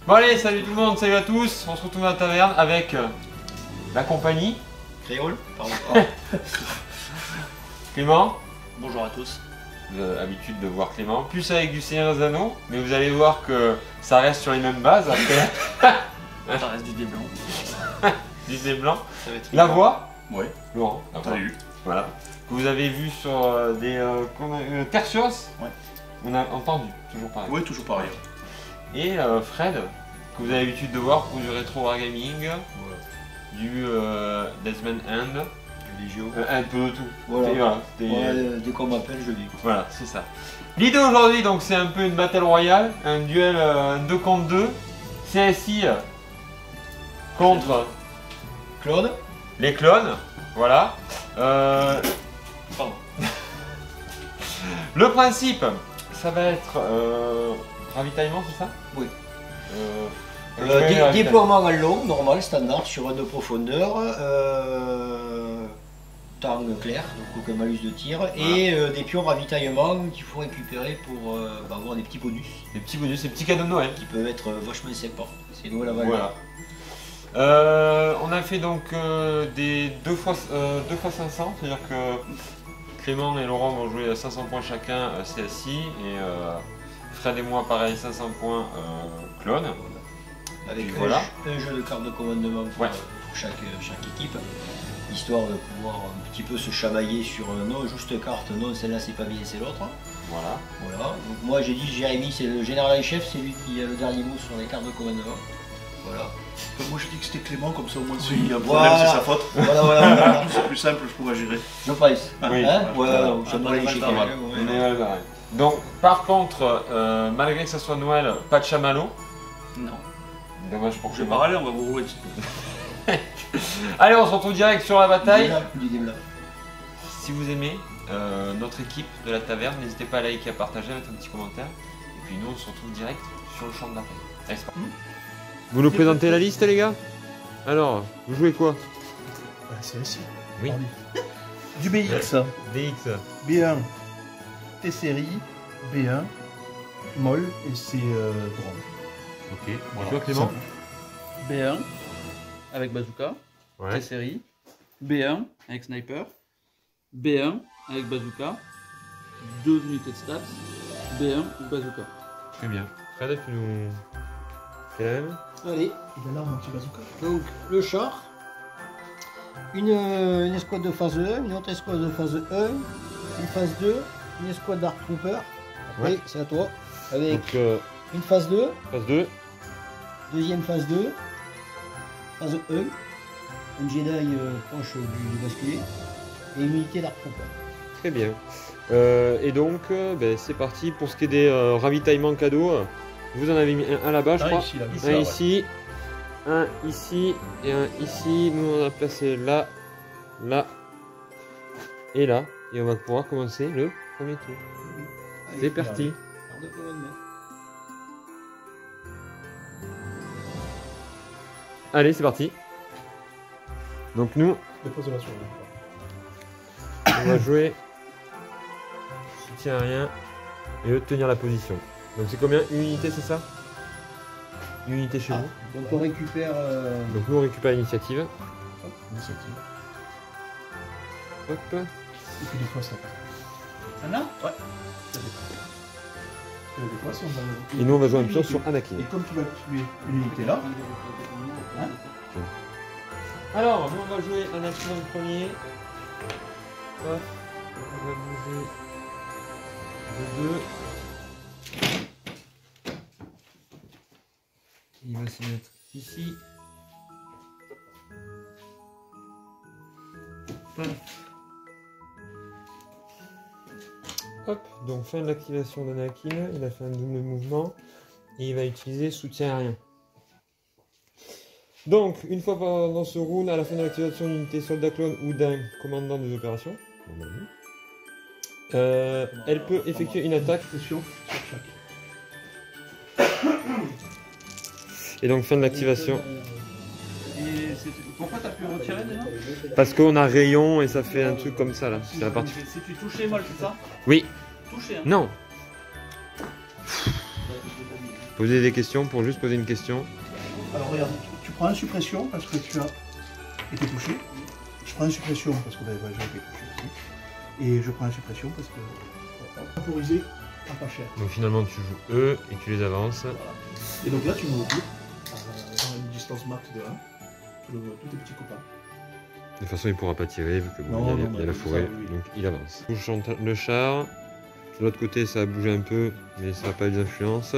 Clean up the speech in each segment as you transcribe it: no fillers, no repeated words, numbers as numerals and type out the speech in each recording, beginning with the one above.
Bon allez, salut tout le monde, salut à tous, on se retrouve à la taverne avec la compagnie. Créole, pardon. Clément. Bonjour à tous. Vous avez l'habitude de voir Clément, plus avec du Seigneur des Anneaux, mais vous allez voir que ça reste sur les mêmes bases après. Ça reste du dé blanc. Du dé blanc. Ça va être La voix. Ouais. Laurent. Salut. Voilà. Que vous avez vu sur des Tertios. Ouais. On a entendu, toujours pareil. Oui, toujours pareil. Et Fred, que vous avez l'habitude de voir pour du rétro wargaming, du Deathman End, Du Légio. un peu de tout. Voilà. Et voilà, Dès qu'on m'appelle, je dis. voilà, c'est ça. L'idée aujourd'hui, donc, c'est un peu une battle royale, un duel 2 contre 2, CSI contre Claude. les clones, voilà. Pardon. Le principe, ça va être ravitaillement, c'est ça? Oui. Ravitaillement. Déploiement en long, normal, standard, sur 1 de profondeur. Temps clair, donc aucun malus de tir. Voilà. Et des pions ravitaillement qu'il faut récupérer pour avoir des petits bonus. Des petits bonus, des petits cadeaux de Noël. Qui peuvent être vachement sympas. C'est Noël à valeur. Voilà. On a fait donc des 2 fois 500, c'est-à-dire que Clément et Laurent vont jouer à 500 points chacun CSI et Fred et moi pareil 500 points clone. Avec voilà. un jeu de cartes de commandement pour, ouais. pour chaque équipe, histoire de pouvoir un petit peu se chamailler sur non, juste carte, non celle-là c'est pas bien, c'est l'autre. Voilà. Voilà. Donc moi j'ai dit Jérémy, c'est le général en chef, c'est lui qui a le dernier mot sur les cartes de commandement. Voilà. Moi j'ai dit que c'était Clément, comme ça au moins s'il y a un problème c'est sa faute. Voilà. C'est plus simple, je pourrais gérer. Je pense. Oui. Hein voilà. Ça doit aller chez quelqu'un. Donc par contre, malgré que ça soit Noël, pas de chamallow. Non. Dommage pour Je vais Clément. pas aller, on va vous rouler dessus. Allez, on se retrouve direct sur la bataille. Si Si vous aimez notre équipe de la taverne, n'hésitez pas à liker, à partager, à mettre un petit commentaire. Et puis nous, on se retrouve direct sur le champ de bataille. Allez, c'est parti. Vous nous présentez la liste, les gars? Alors, vous jouez quoi? C'est ici. Oui. Du BX. DX. B1. T-série. B1. Molle et c'est drone. Ok. Voilà. Et toi, Clément? B1 avec bazooka, Ouais. T-série, B1 avec sniper, B1 avec bazooka, 2 unités de stats, B1 bazooka. Très bien. Fred, tu nous fais la même? Allez, Il a l'arme anti-bazooka. donc le char, une escouade de phase 1, une autre escouade de phase 1, une phase 2, une escouade d'Arc Trooper. Après, Ouais. c'est à toi. Avec Donc, une phase 2, phase 2. deuxième phase 2, phase 1, un Jedi proche du basculé, et une unité d'Arc Trooper. Très bien. Et donc, ben, c'est parti pour ce qui est des ravitaillements cadeaux. Vous en avez mis un là-bas, je crois. Ici, là, Un ici, un ici et un ici. Nous, on a placé là, là et là. Et on va pouvoir commencer le premier tour. C'est parti. Carte de commandement. Allez, c'est parti. Donc nous, Dépose la sur on va jouer soutien aérien et eux tenir la position. Donc c'est combien? Une unité, c'est ça? Une unité chez vous. Donc on récupère. Donc nous on récupère l'initiative. Initiative. Hop. Et puis des fois ça passe. Anna? Ouais. Ça dépend. Et des fois si on va... Et nous on va jouer un pion sur Anakin. Et comme tu vas tuer une unité là, hein, Alors, nous on va jouer Anakin en premier. Hop. On va bouger de 2. Il va se mettre ici. Hop. Hop, donc fin de l'activation d'Anakin, il a fait un double mouvement et il va utiliser soutien aérien. Donc, une fois dans ce round, à la fin de l'activation d'une unité soldat clone ou d'un commandant des opérations, Elle peut effectuer une attaque. Pression sur chaque. Et donc fin de l'activation. Et pourquoi t'as pu retirer déjà? Parce qu'on a rayon et ça fait un truc comme ça là. C'est la partie. Si tu touchais mal, c'est ça? Oui. Toucher, hein. Non. Poser des questions pour juste poser une question. Alors regarde, tu prends une suppression parce que tu as été touché. Je prends une suppression parce que j'ai été touché aussi. Et je prends une suppression parce que temporisé à pas cher. Donc finalement tu joues eux et tu les avances. Voilà. Et donc là tu m'ouvres dans une distance max de 1. Tous tes petits copains. De toute façon il pourra pas tirer vu que bon, Non, il y a, non, il y a la ça, forêt. oui. Donc il avance. Touche le char. De l'autre côté ça a bougé un peu mais ça n'a pas eu d'influence.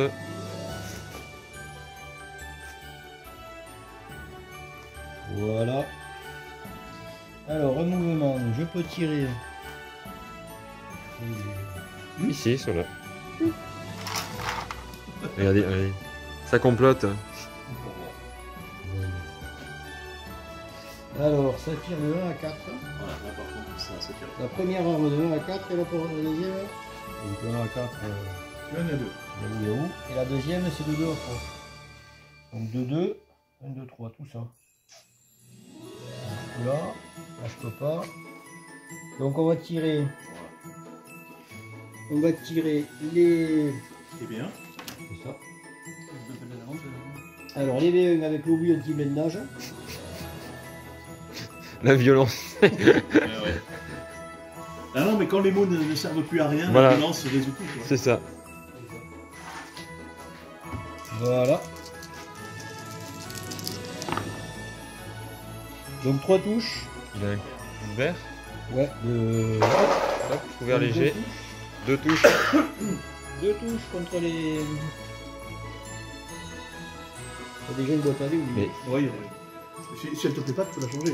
Voilà. Alors, un mouvement, je peux tirer. Ici, sur là. Regardez, regardez. Ça complote. Alors, ça tire de 1 à 4. Voilà, là par contre ça tire. La première arme de 1 à 4 et la deuxième. Donc 1 à 4, Il y en a 2. il est où? Et la deuxième, c'est de 2 à 3. Donc de 2, 1, 2, 3, tout ça. Là, là je peux pas. Donc on va tirer. On va tirer les. C'est bien. C'est ça. Alors les V1 avec l'obus anti-blindage. La violence. Ah non, mais quand les mots ne servent plus à rien, Voilà. la violence résout tout. Quoi. C'est ça. Voilà. Donc 3 touches. Il a un vert. Ouais, de. Hop, couvert léger. 2 touches. 2 touches contre les. T'as déjà une boîte à dés ou Mais Oui, oui. Si elle te plaît pas, tu peux la changer.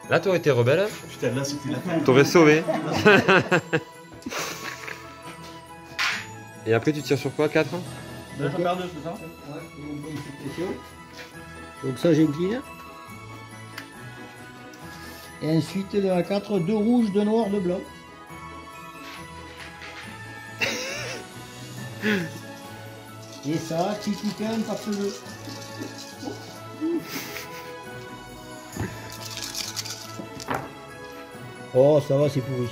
là t'aurais été rebelle. Putain, là c'était la fin. T'aurais sauvé. Et après tu tires sur quoi? 4? Là, j'en perds 2, c'est ça? Ouais, une suppression. Donc ça j'incline. Et ensuite de la 4, 2 rouges, 2 noirs, 2 blancs. Et ça, critique 1 par ce 2. Oh ça va, c'est pourri.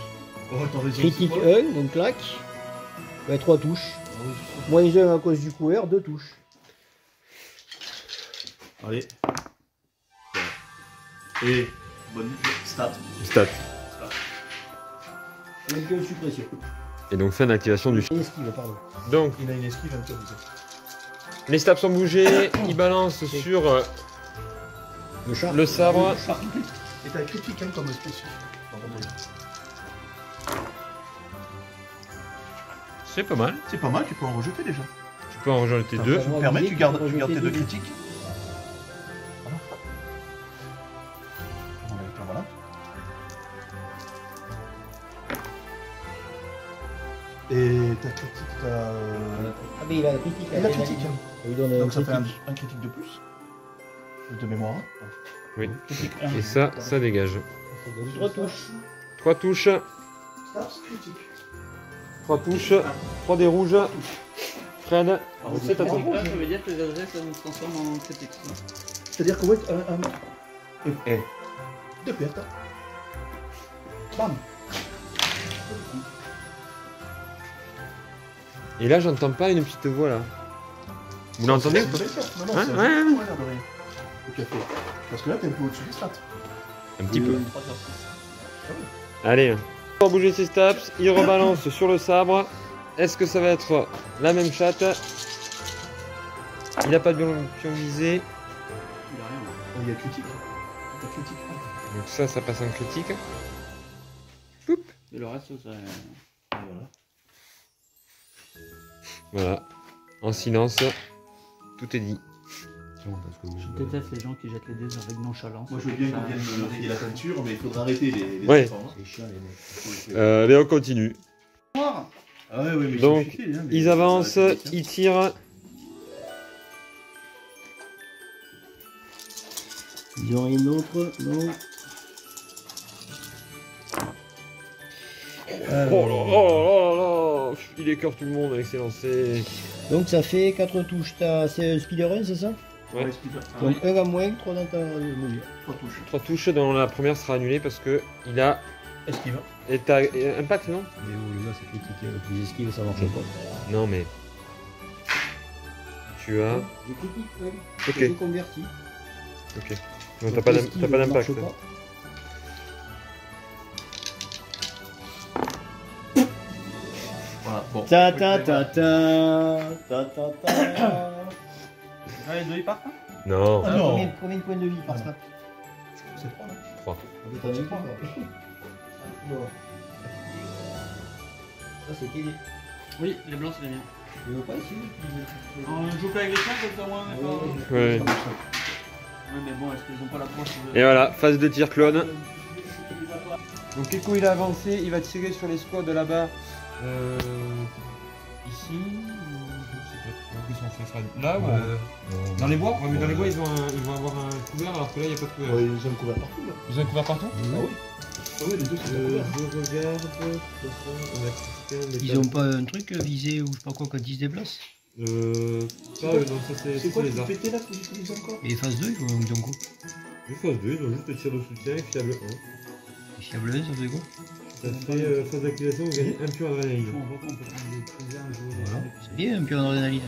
Oh, t'as raison. Critique c'est quoi 1, donc clac. Ouais, 3 touches. Moins 1 à cause du couvert, 2 touches. Allez. Et bonne stat. Stat. Donc une suppression. Et donc fin d'activation du. Et esquive, pardon. Donc Il a une esquive improvisée. les stabs sont bougés. Il balance sur Le char. le sabre. Et t'as critique hein, comme spécifique. C'est pas mal. C'est pas mal, tu peux en rejeter déjà. Tu peux en rejeter Ça 2. te permet, tu gardes tes 2 critiques. Voilà. Et ta critique, t'as. Ah mais il a la critique. Il a critique. Il donne Donc ça fait critique. un critique de plus. De mémoire. Oui. Critique 1. Et ça dégage. Ça donne 3 touches. 3 touches. Stats, critique. 3 touches. 3 des rouges. Fred. Alors, C'est à toi. critique, ça veut dire que les adresses, ça nous transforme en critique. ça. C'est-à-dire que ouais, et 2 pertes. Bam. Et là j'entends pas une petite voix là. Vous l'entendez ou pas? Non, non, Ouais, c'est ouais. un jeu de rien de rien. Au café. Parce que là, t'es un peu au-dessus des stats. Un petit peu. 3 sur 6. Allez. Pour bouger ses stabs, il rebalance sur le sabre. Est-ce que ça va être la même chatte? Il n'a pas de pion visé. Il y a rien. Oh, il y a critique. Il y a critique. Donc ça passe en critique. Et le reste, ça. Et voilà. Voilà. En silence. Tout est dit. Je déteste les gens qui jettent les dés avec nonchalance. Moi, je veux bien qu'on vienne me régler la peinture, mais il faudra arrêter les Ouais. enfants, hein. C'est chiant les mecs. Allez, on continue. Ah ouais, ouais, mais Donc, c'est cheaté, hein, mais ils ça avancent, va être ils tirent. Ils ont rien d'autre, non. Oh là là, il écœure tout le monde avec ses lancers. Donc ça fait 4 touches. C'est un speeder 1, c'est ça? Ouais. Donc 1 à moins, 3 dans ta mesure. 3 touches. 3 touches dans la première sera annulée parce que il a Esquive. impact, non? Mais oh, le gars, c'est critique. Les esquives, ça marche pas. Non mais tu as. J'ai critique, ouais. Ok. J'ai converti. Ok. Non, Donc, t'as l'esquive, pas ça d'impact. marche pas. Voilà, bon. Ta ta ta ta ta ta ta. Ah, les deux ils partent, hein? Non. Ah non. Combien de points de vie par ça? C'est 3 là. 3. T'en as vu quoi? Bon. Ça c'est quel? Oui, les blancs c'est les miens. Tu veux pas ici? On joue pas avec les chiens comme ça, moi, on est pas. Ouais. Ouais, mais bon, est-ce qu'ils ont pas l'approche Et voilà, phase de tir clone. Donc Keko il a avancé, il va tirer sur les squads là-bas. Ici. Je sais pas. Là ou dans les bois? Ouais, mais dans les bois ils vont avoir un couvert alors que là il n'y a pas de couvert. Ouais, ils ont couvert partout là. Ils ont un couvert partout? Ah oui. Ah oui, les deux c'est couvert. Je regarde. De toute façon, on a critiqué Ils ont pas un truc visé ou je sais pas quoi quand ils se déplacent? non, ça C'est quoi les le arts. PT là que vous utilisez encore? Et phase 2, ils ont quoi? Les phase 2, ils ont juste le tir de soutien et fiable 1. Et fiable 1, ça faisait quoi? Ça fait phase d'activation, vous gagnez un pion d'adrénaline. Voilà. C'est bien un pion d'adrénaline.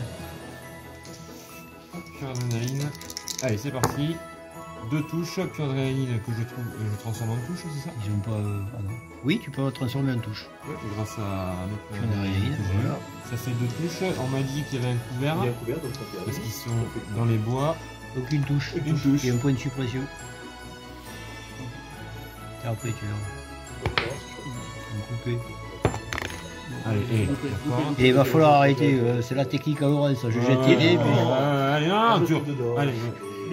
Pion d'adrénaline. Allez, c'est parti. 2 touches, pion d'adrénaline que je transforme en touche, c'est ça? Ils ont pas. Ah non. Oui, tu peux transformer en touche. Ouais, grâce à notre Pion d'adrénaline, que j'ai eu. voilà. Ça fait 2 touches. On m'a dit qu'il y avait un couvert. Il y a un couvert donc ça fait. Parce qu'ils sont dans les bois. Donc une touche. Une touche. Et un point de suppression. Et après tu l'as. Coupé. Allez, d'accord. Et il va falloir arrêter, c'est la technique à Laurent, ça. Je jette les dés, puis. Allez, non, tu. Dedans. Allez,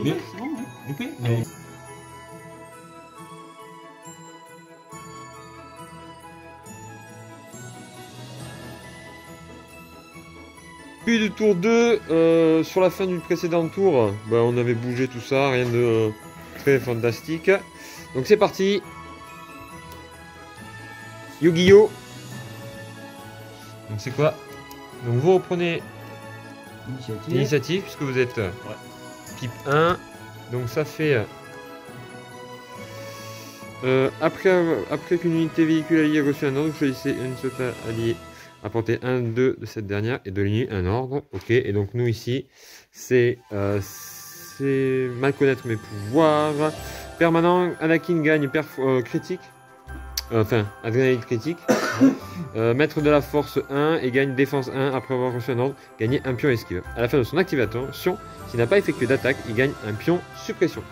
Mais c'est bon, hein? ok. Allez. Puis du tour 2, sur la fin du précédent tour, bah, on avait bougé tout ça, rien de très fantastique. Donc c'est parti. Yu-Gi-Oh! Donc c'est quoi? Donc vous reprenez l'initiative puisque vous êtes type 1. Donc ça fait après qu'une unité véhicule alliée ait reçu un ordre, vous choisissez une seule alliée à portée 1, 2 de cette dernière et de l'aligner un ordre. Ok, et donc nous ici, c'est mal connaître mes pouvoirs. Permanent, Anakin gagne critique. Enfin, adrénaline critique. Maître de la force 1 et gagne défense 1 après avoir reçu un ordre, gagner un pion esquive. À la fin de son activation, s'il n'a pas effectué d'attaque, il gagne un pion suppression.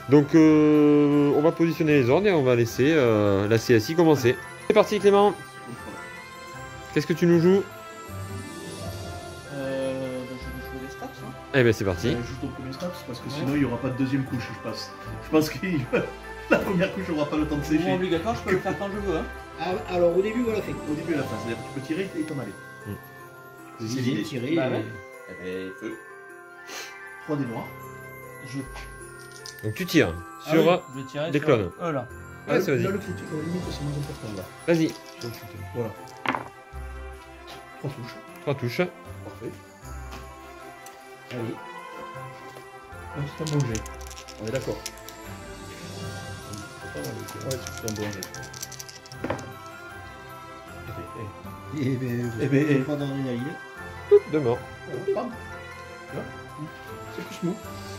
Donc on va positionner les ordres et on va laisser la CSI commencer. C'est parti Clément. Qu'est-ce que tu nous joues? Je vais jouer les stats, hein. Eh ben c'est parti. Juste au premier snaps parce que sinon il n'y aura pas de deuxième couche, je pense. Je pense que la première couche n'aura pas le temps de C'est sécher. obligatoire, je peux le faire quand je veux, hein. Alors au début, voilà, fait. Au début de la phase, c'est-à-dire que tu peux tirer et t'en aller. C'est l'idée. Tirer. Bah ouais. Eh ben, feu. 3 des noirs. Donc tu tires Ah sur... oui, je vais tirer des sur clones. eux là. Ouais, c'est Là, vas-y. le critique, limite, c'est moins important là. Vas-y. Voilà. 3 touches. 3 touches. Parfait. Allez. Un petit bon jet. On est d'accord. Ouais, c'est un bon jet. Et ben, pas d'adrénaline. De mort. Bam. Là. C'est plus mou.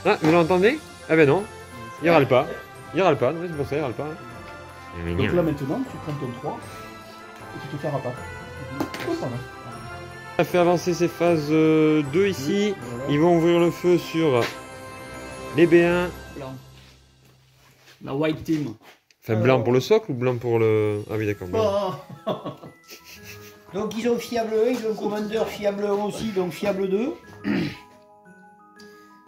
Ah, vous l'entendez? Ah ben non. Il râle pas. Il râle pas, non, c'est pour ça, il râle pas. Donc là maintenant, tu prends ton 3 et tu te fais rabat. Voilà. On a fait avancer ces phases 2 ici. Ils vont ouvrir le feu sur les B1. Blanc. La white team. Enfin, blanc pour le socle ou blanc pour le... Ah oui, d'accord. blanc. Donc ils ont fiable 1, ils ont commandeur fiable 1 aussi, donc fiable 2.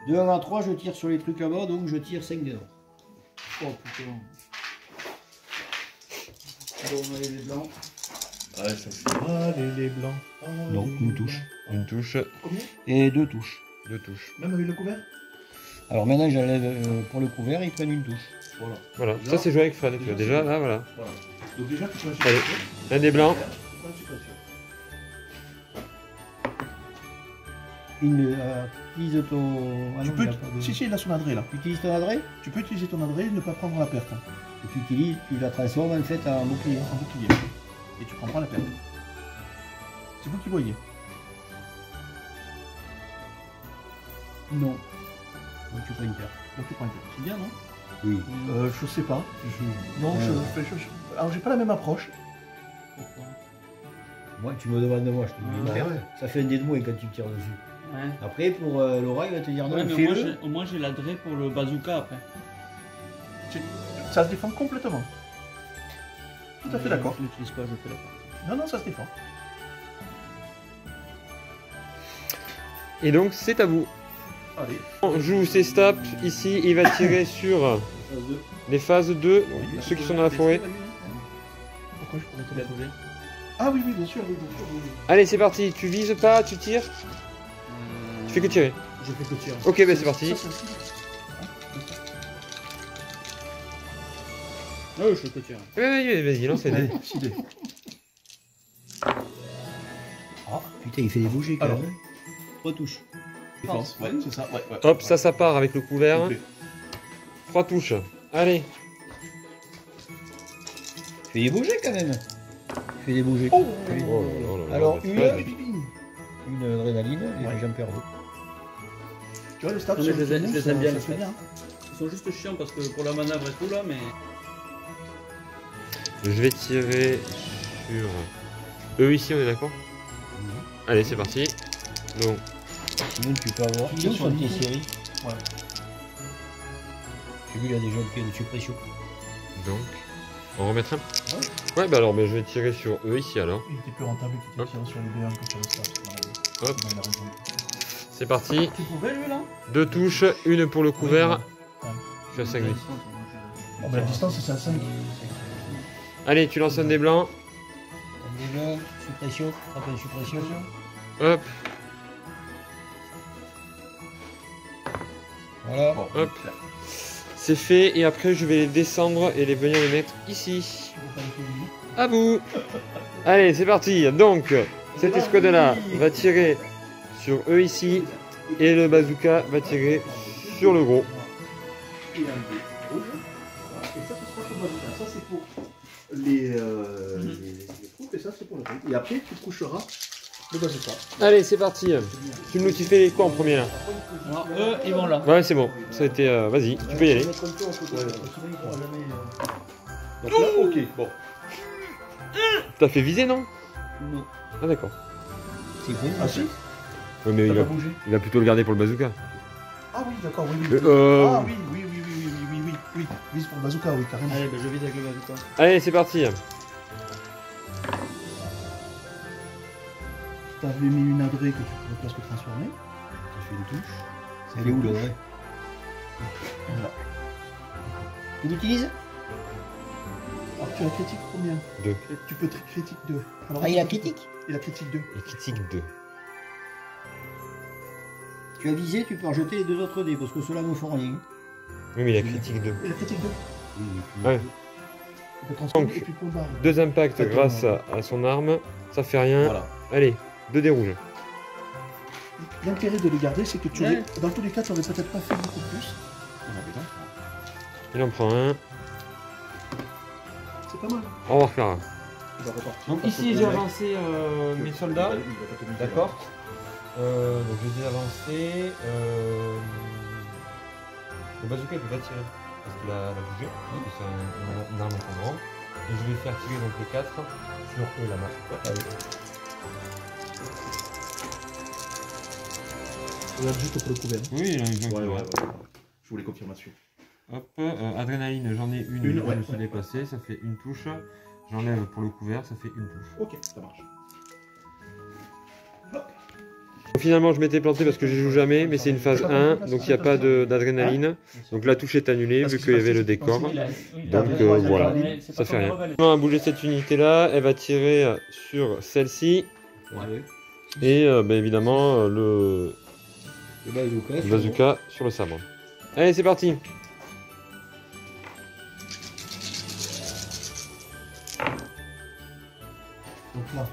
De 1 à 3, je tire sur les trucs là-bas, donc je tire 5 dés. Oh putain. Alors on a les blancs. Ouais, ça fait. Allez, les blancs. Donc une touche. Une touche, Combien? Et 2 touches. 2 touches. Même avec le couvert? Alors maintenant j'enlève pour le couvert, ils prennent une touche. Voilà. Voilà, ça c'est joué avec Fred. Tu vois déjà, là, voilà. Voilà. Donc déjà, tu prends la Allez. suppression. Un des blancs. Tu prends la suppression. Utilise ton. Ah Tu non, peux... il a pas de- Si, il a son adresse là. Tu utilises ton adresse Tu peux utiliser ton adresse et ne pas prendre la perte. Hein, et tu la transformes en fait en bouclier. en bouclier. Et tu prends pas la perte. C'est vous qui voyez. Non. Donc tu prends une perte. Donc tu prends une perte. C'est bien, non? Oui. Je sais pas. Non, alors j'ai pas la même approche. Moi, tu me demandes de moi, je te dis une Ouais, perte. ouais. Ça fait un dé de moins quand tu tires dessus. Ouais. Après, pour Laura, il va te dire non, Ouais, mais fais-le. au moins j'ai l'adresse pour le bazooka après. Ça se défend complètement. Tout à fait d'accord. Je l'utilise pas, je fais la partie. Non, non, ça se défend. Et donc c'est à vous. Allez. On joue ses stops ici, il va tirer sur les phases 2, ceux qui sont dans la forêt. Pourquoi je pourrais te Il a la bougé. Ah oui, oui, bien sûr, oui, bien sûr. Oui, oui. Allez, c'est parti, tu vises pas, tu tires, tu fais que tirer. Je fais que tirer. Ok, bah c'est parti. Ça, c'est aussi. Ah oui, je fais que tirer. Vas-y, lance les dés. Allez, 6 dés. Ah, putain, il fait des bougies quand Alors. même. Retouche. Défense, ouais, c'est ça. Ouais, ouais. Hop, ça part avec le couvert. Ok. 3 touches. Allez, Il fait des bougies quand même. Il fait des bougies. Oh, oh là là, Alors, c'est une- pas- Une adrénaline et Ouais. j'en perds deux. Tu vois, les stats, Non, mais je les aime bien, ça les se fait stats. bien. Ils sont juste chiants parce que pour la manœuvre et tout là, mais. je vais tirer sur eux ici, on est d'accord? Allez, c'est parti. Donc, Sinon, tu peux avoir. Tu Sinon, mets sur sur le tes niveau. séries. Ouais. J'ai vu, il a déjà un pied de suppression. donc, on remettra. Ouais, bah alors, mais je vais tirer sur eux ici alors. Il était plus rentable que Hop. de tirer sur les B1 que sur les stats. Hop. Il a raison. C'est parti. Tu pouvais lui là? 2 touches, une pour le couvert. Ouais. Je suis à 5 minutes. Bon, bah, la distance, c'est à 5. Allez, tu lances un des blancs. Déjà, suppression, frappe une suppression. Hop, Voilà. Bon, Hop. c'est fait. Et après, je vais les descendre et les venir les mettre ici. À vous. Allez, c'est parti. Donc, cette escouade-là va tirer sur eux ici. Et le bazooka va tirer sur le gros. Et un dé rouge. Voilà. Et ça, ce sera pour bazooka. Ça, c'est pour les troupes et ça, c'est pour le truc. Et après, tu coucheras le bazooka. Allez, c'est parti. Tu me notifies les quoi en premier là? Alors eux, ils vont là. Ouais, c'est bon. Ça a été. Vas-y, tu peux y aller. Ouais, sinon, il pourra jamais, Donc là, ok, bon. T'as fait viser, non? Non. Ah, d'accord. C'est bon. Ah si, Ouais, mais t'as il pas va, bougé. il va plutôt le garder pour le bazooka. Ah oui, d'accord, oui, oui. Euh, Ah oui, oui, oui, oui, oui, oui, oui, oui. Vise pour le bazooka, oui, carrément. Allez, bah, je vise avec le bazooka. Allez, c'est parti. T'avais mis une adresse que tu pouvais presque transformer. Tu fais une touche. Elle est où le vrai? Voilà. Tu l'utilises? Alors tu as critique combien? 2. Tu peux critique 2. Alors, Ah, il a critique? Il a critique 2. Et critique 2. Tu as visé, tu peux rejeter les deux autres dés parce que ceux-là ne font rien. Oui, mais il a critique 2. Il a critique 2. Ouais. Tu peux transformer Donc, et puis point barre. 2 impacts grâce à son arme. Ça fait rien. Voilà. Allez, 2 dés rouges. L'intérêt de le garder, c'est que tu Ouais. aurais, dans tous les cas, tu n'aurais peut-être pas fait beaucoup plus. Il en prend un. C'est pas mal. Au revoir, Clara. Il va repartir. Donc parce ici, que j'ai le mec, avancé mes soldats. il va pas te mettre D'accord. Donc je les ai avancés. Le bazooka il peut pas tirer parce qu'il a bougé. Parce que c'est une arme encombrante. Et je vais faire tirer donc les 4 sur eux là-bas. Allez. Il a juste pour le couvert. Oui, il a une Je voulais confirmation. Hop, adrénaline, j'en ai une. Une, Je ouais. me suis déplacé, ça fait une touche. J'enlève pour le couvert, ça fait une touche. Ok, ça marche. Finalement, je m'étais planté parce que je joue jamais, mais c'est une phase 1, donc il n'y a pas d'adrénaline. Donc la touche est annulée vu qu'il y avait le décor. Donc voilà, ça fait rien. On va bouger cette unité là, elle va tirer sur celle-ci. Et évidemment le bazooka sur le sabre. Allez, c'est parti. Donc là,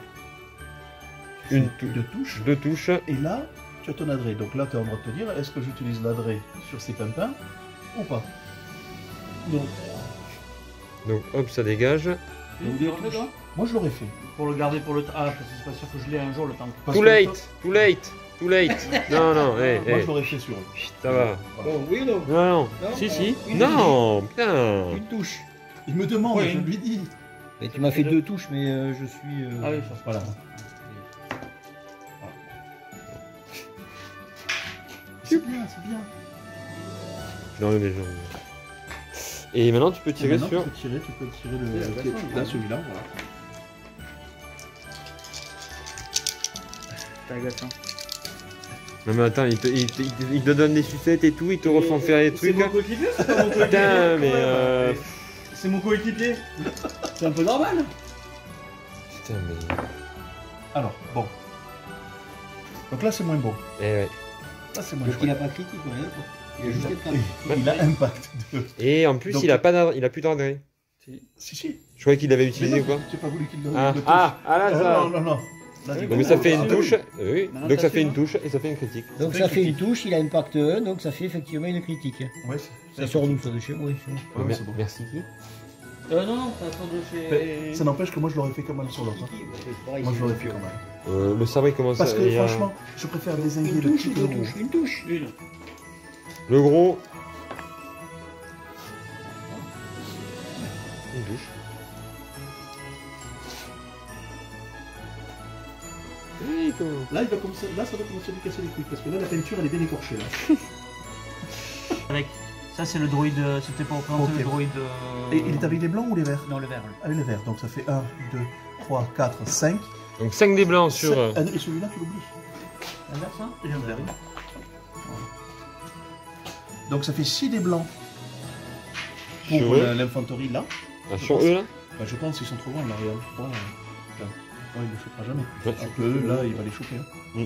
Une deux touches. 2 touches. Et là, tu as ton adresse. Donc là, tu es en train de te dire, est-ce que j'utilise l'adresse sur ces pimpins ou pas? Donc, Donc hop, ça dégage. Tu l'as refait, toi? moi je l'aurais fait. Pour le garder pour le temps. Ah, parce que c'est pas sûr que je l'ai un jour le temps. Parce Too que late, too late, too late. Non, non, moi je l'aurais fait sur eux. ça va. Voilà. Bon, oui ou non? Non, non. Non, Si, alors, si. une Non, putain. Une touche. Il me demande, Oui. je lui dis. Mais tu m'as fait 2 touches, mais je suis. Ah oui, ça. Voilà. C'est bien, c'est bien. Non, mais genre. Et maintenant, tu peux Et tirer maintenant, sur. tu peux tirer la le. version, Là, celui-là, voilà. T'as agaçant. Non, mais attends, il te donne des sucettes et tout, ils te refont faire des trucs. C'est mon coéquipier, c'est pas mon coéquipier. Putain, mais C'est mon coéquipier. C'est un peu normal. Putain, mais. Alors, bon. Donc là, c'est moins bon. Eh ouais. Là, c'est moins Donc il n'a chouette. pas critique, rien. Il a juste quelqu'un. Il a impact. Et en plus, Donc- il a pas il a plus d'adresse. Si, si. Je croyais qu'il l'avait Mais utilisé non, ou quoi. j'ai pas voulu qu'il le Ah, le touche. là, Ah, ça. non, non, non. Là, Oui, j'ai Donc pas ça voulu. fait une Ah, touche. oui. Oui. Maintenant, Donc t'as ça fait fait, une hein. touche et ça fait une critique. Donc ça fait une touche, il a impact 1, donc ça fait effectivement une critique. Ouais, Ça sort d'où ça de chez moi? Ouais, ouais, c'est bon. Merci qui Non, non, ça sort de chez. Ça n'empêche que moi, je l'aurais fait quand même sur l'autre. hein. Moi, je l'aurais fait quand même. Le sabre il commence Parce à. que il y a- franchement, je préfère désinguer Une le touche petit ou que 2 le gros. touches? Une touche. Une. Le gros. Une touche. Oui, comment. Là, il va commencer, là, ça va commencer à lui casser les couilles. Parce que là, la peinture, elle est bien écorchée. Là. Avec. Ça, c'est le droïde. C'était pour représenter Ok. le droïde. Et il est avec les blancs ou les verts? Non, le vert. Avec les verts. Donc ça fait 1, 2, 3, 4, 5. Donc 5 des blancs sur. Et celui-là, tu l'oublies. Le vert, ça? Et un vert. Donc ça fait 6 des blancs pour Sur eux. l'infanterie là. Ah, sur eux là. Bah, je pense qu'ils sont trop loin là. Regarde. Il ne le chopera jamais. Ouais. Alors que eux, là, il va les choper. Hein. Mm.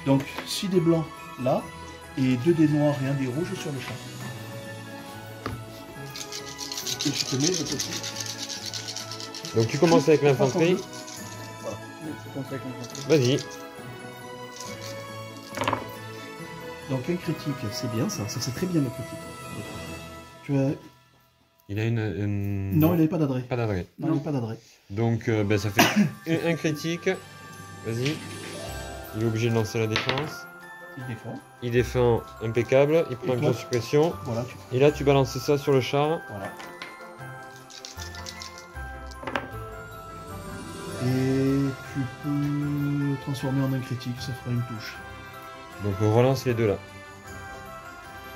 Donc 6 des blancs là et 2 des noirs et 1 des rouges sur le champ. Et je te mets le petit. Donc tu commences avec l'infanterie. Voilà. Je pense avec l'infanterie. Vas-y. Donc un critique, c'est bien ça. Ça c'est très bien le critique. Tu as... Il a une. Non, il n'avait pas d'adresse. Pas d'adresse. Non, il n'avait pas d'adresse. Donc ben, ça fait un critique. Vas-y. Il est obligé de lancer la défense. Il défend. Il défend impeccable. Il prend Et un toi point de suppression. Voilà, tu... Et là tu balances ça sur le char. voilà. Et tu peux transformer en un critique, ça fera une touche. Donc on relance les deux là.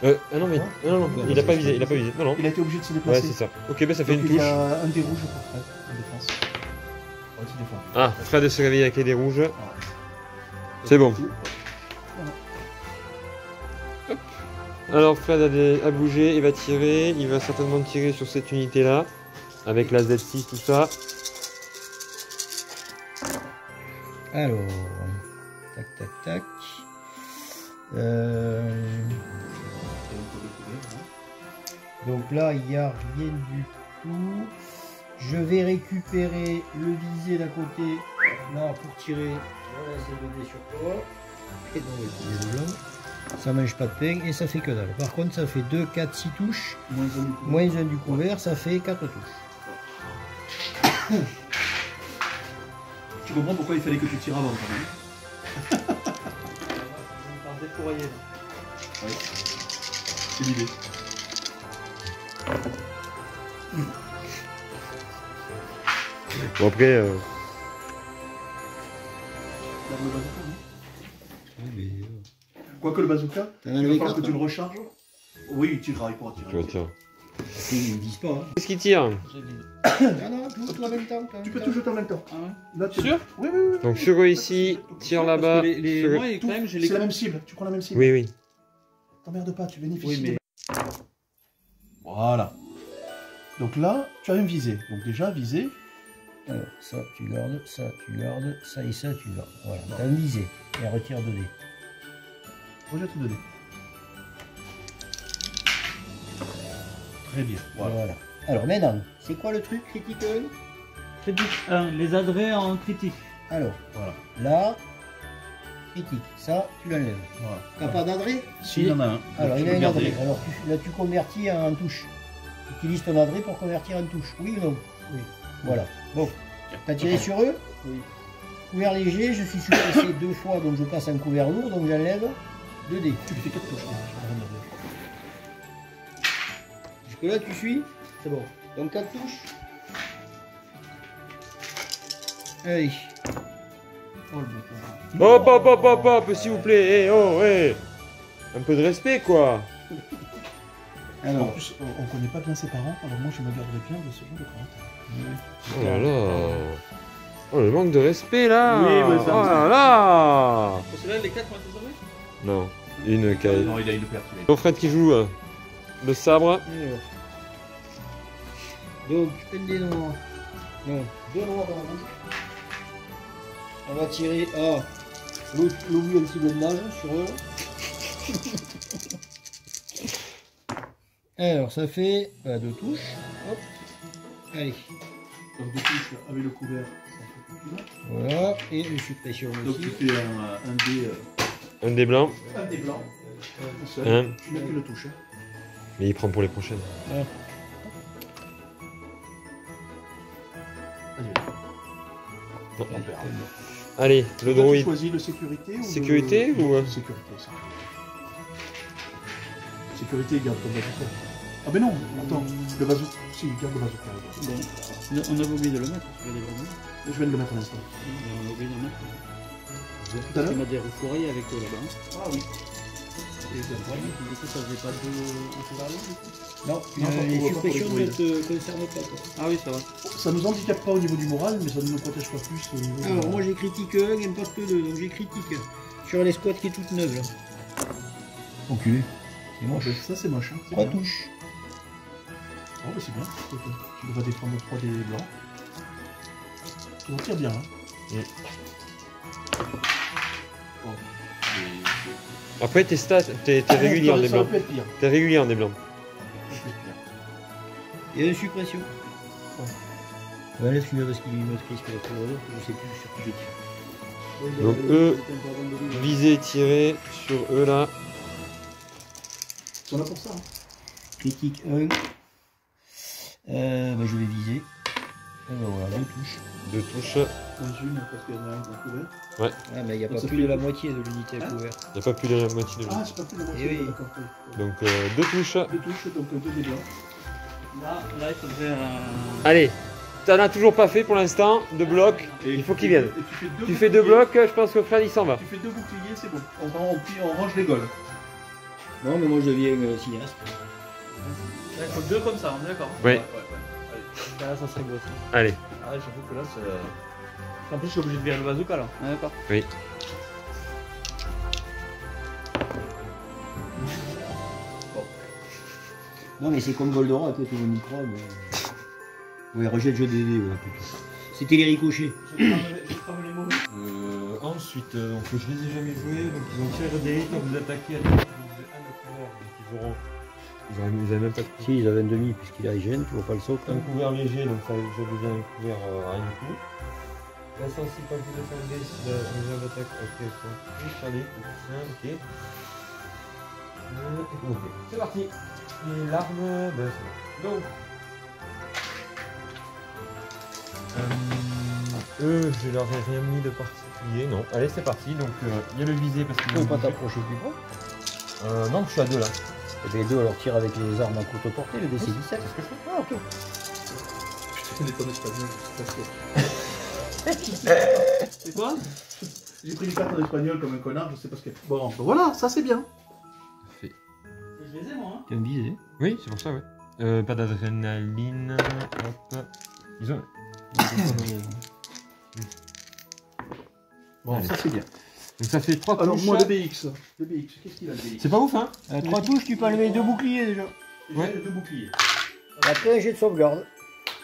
Ah non mais. Non, non, il a pas visé, il a pas visé. Non, non. Il a été obligé de se Ouais, déplacer. c'est ça. Ok, ben ça fait Donc, une il y touche. a un des rouges pour Fred en défense. Ouais, tu défends. Ah, Fred se réveille avec les dés rouges. Voilà. C'est bon. Voilà. Alors Fred a bougé, il va tirer. Il va certainement tirer sur cette unité là. Avec la Z6, tout ça. Alors, tac, tac, tac. Donc là, il n'y a rien du tout. Je vais récupérer le visé d'à côté, là, pour tirer. Voilà, c'est le dé sur toi. Et donc, le blanc. Ça mange pas de pain et ça fait que dalle. Par contre, ça fait 2, 4, 6 touches. Moins 1 du couvert, ça fait 4 touches. Tu comprends pourquoi il fallait que tu tires avant quand même. Oui. C'est l'idée. Bon après. Quoique le bazooka, T'en as il va levé falloir que 4, tu le recharges. Oui, il tirera, il pourra tirer. Tu vois, tiens. Ils ne disent pas. Hein. Qu'est-ce qu'il tire? J'ai dit. Ah non, tout en même temps. Tu peux tout jeter en même temps. Ah ouais. Là, tu... Sûr? Oui, oui, oui. Donc sur eux ici, tire Parce là-bas. que les sur- moi, quand même, j'ai les. C'est la même cible, tu prends la même cible. Oui, oui. T'emmerdes pas, tu bénéficies. Oui, mais. Voilà. Donc là, tu as une visée. Donc déjà, visée. Alors, ça tu gardes, ça tu gardes, ça et ça tu gardes. Voilà, t'as un visé. Et retire 2 dés. Rejette le dé. Très bien. Voilà. Voilà. Alors maintenant, c'est quoi le truc critique Critique 1, les adrets en critique. Alors, Voilà. là, critique. Ça, tu l'enlèves. Voilà. T'as pas d'adresse? Si, il y en a un. Alors, Tu il a peux une garder. adresse. Alors, là, tu convertis en touche. Tu utilises ton adresse pour convertir en touche. Oui ou non? Oui. Voilà. Bon, t'as tiré sur eux? Oui. Couvert léger, je suis suppressé 2 fois, donc je passe en couvert lourd, donc j'enlève 2 dés. Tu lui fais 4 touches. Là. Jusque là, tu suis? C'est bon. Donc 4 touches. Allez. Oh, le bouton. Hop, hop, hop, hop, hop, s'il vous plaît. Eh, oh, eh. Un peu de respect, quoi. En Alors, plus, on connaît pas bien ses parents, alors moi je me garderais bien de ce genre de caractère. Oh là là. Oh, le manque de respect, là. Oui, ouais, ça, oh ça. là là. Parce que là, les 4 ont été sauvés. Non, une caille. Non, il a une perte. Mon Fred qui joue le sabre. alors. Donc, un dé noir. Non, 2 noirs dans le rouge. On va tirer l'obus anti-blindage sur eux. Alors, ça fait 2 touches. Hop. Allez. Donc 2 touches avec le couvert, ça fait plus là. Voilà. Et une suppression Donc aussi. tu fais un dé, Un des blancs. un dé blanc, un seul. Un. Tu mets qu'une touche. Hein. Mais il prend pour les prochaines. Vas-y. Non. On perd. Allez, le Toi, tu droïde. choisis le sécurité ou Sécurité le... ou, Sécurité, ça. Sécurité, garde ton bazooka. Ah ben non, attends, le bazooka. Si, garde le bazooka. Bon, on avait oublié de le mettre, celui-là, des grenouilles. Je viens de le mettre à l'instant. On a oublié de le mettre. Tout à Tu l'heure. m'as des fourrés avec eux là-bas. Ah oui. Et du coup, ça faisait pas de couvert. Non, Non, les pour suppressions les ne te concernent pas. Quoi. Ah oui, ça va. Ça nous handicape pas au niveau du moral, mais ça ne nous protège pas plus au niveau Alors, moi j'ai critique 1, impact 2, donc j'ai critique sur l'escouade qui est toute neuve là. Enculé. C'est moche. Ça c'est moche. Hein. 3 bien. touches. Oh bah c'est bien. Tu devrais défendre 3 des blancs. Tu en tires bien. Hein. Bon. Après, tes stats, t'es régulier en des Ça aurait blancs. pu être pire. T'es régulier en des blancs. Ça aurait pu être pire. Et une suppression. Bon. Ouais, laisse celui-là parce qu'il me crispe la couleur, je sais plus sur qui je tire. Donc, eux, viser, tirer sur eux là. Ils sont là pour ça. Hein. Critique 1. Je vais viser. Et ben voilà, 2 touches. 2 touches. Moins une parce qu'il y en a un qui est couvert. Ouais, mais il n'y a Donc, pas ça plus fait- de la moitié de l'unité à Hein couvert. Il n'y a pas plus de la moitié de Ah, c'est pas plus la moitié. Eh oui. D'accord. Oui. Donc 2 touches. 2 touches, donc 2 des blancs. Là, il faudrait Allez, t'en as toujours pas fait pour l'instant. 2 blocs. Il faut qu'ils viennent. Et Tu fais 2 blocs, je pense que Fred il s'en va. Tu fais 2 boucliers, c'est bon. On range les goals. Non, mais moi je deviens cinéaste. il faut 2 comme ça, on est d'accord. Ouais. Là, ça serait beau ça. Allez. Ah, j'avoue que là, c'est. En plus, je suis obligé de virer le bazooka là. Ah, d'accord. Oui. Non, mais c'est comme Goldorak, tout le micro, mais. Ouais, rejette jeu des dés, ouais, plutôt. C'était les ricochets. Ensuite, donc je les ai jamais joués, donc ils ont tiré des quand vous attaquez à des ils avaient même pas de Si, ils avaient un demi, puisqu'il a hygiène, tu vois pas le socle. un couvert léger, donc ça devient un couvert rien du tout. La sensibilité pas plus de faire si la réserve d'attaque ok, allez, ok. Ok, c'est parti. Et l'arme, ben c'est bon. Donc, eux, je leur ai rien mis de particulier, non. Allez, c'est parti. Donc, il y a le visé parce Tu qu'il peux pas t'approcher plus près. non, je suis à 2 là. Et bien, les deux, alors tire avec les armes à couteau porté, le DC-17. C'est ce que je fais. Ah, ok. Putain, les tonnes espagnoles, c'est pas C'est quoi? J'ai pris les cartes en espagnol comme un connard, je sais pas ce qu'elle fait. Bon, ben voilà, ça c'est bien. Je les ai moi. Hein. T'es un visé. Oui, c'est pour ça, ouais. Pas d'adrénaline. Hop. Ils ont. Bon, Allez. ça c'est bien. Donc ça fait 3 Alors touches. moi le BX, qu'est-ce qu'il a le BX? C'est pas ouf, hein? 3 touches, tu peux enlever 2 boucliers déjà. Ouais. J'ai 2 boucliers. Après, un jet de sauvegarde.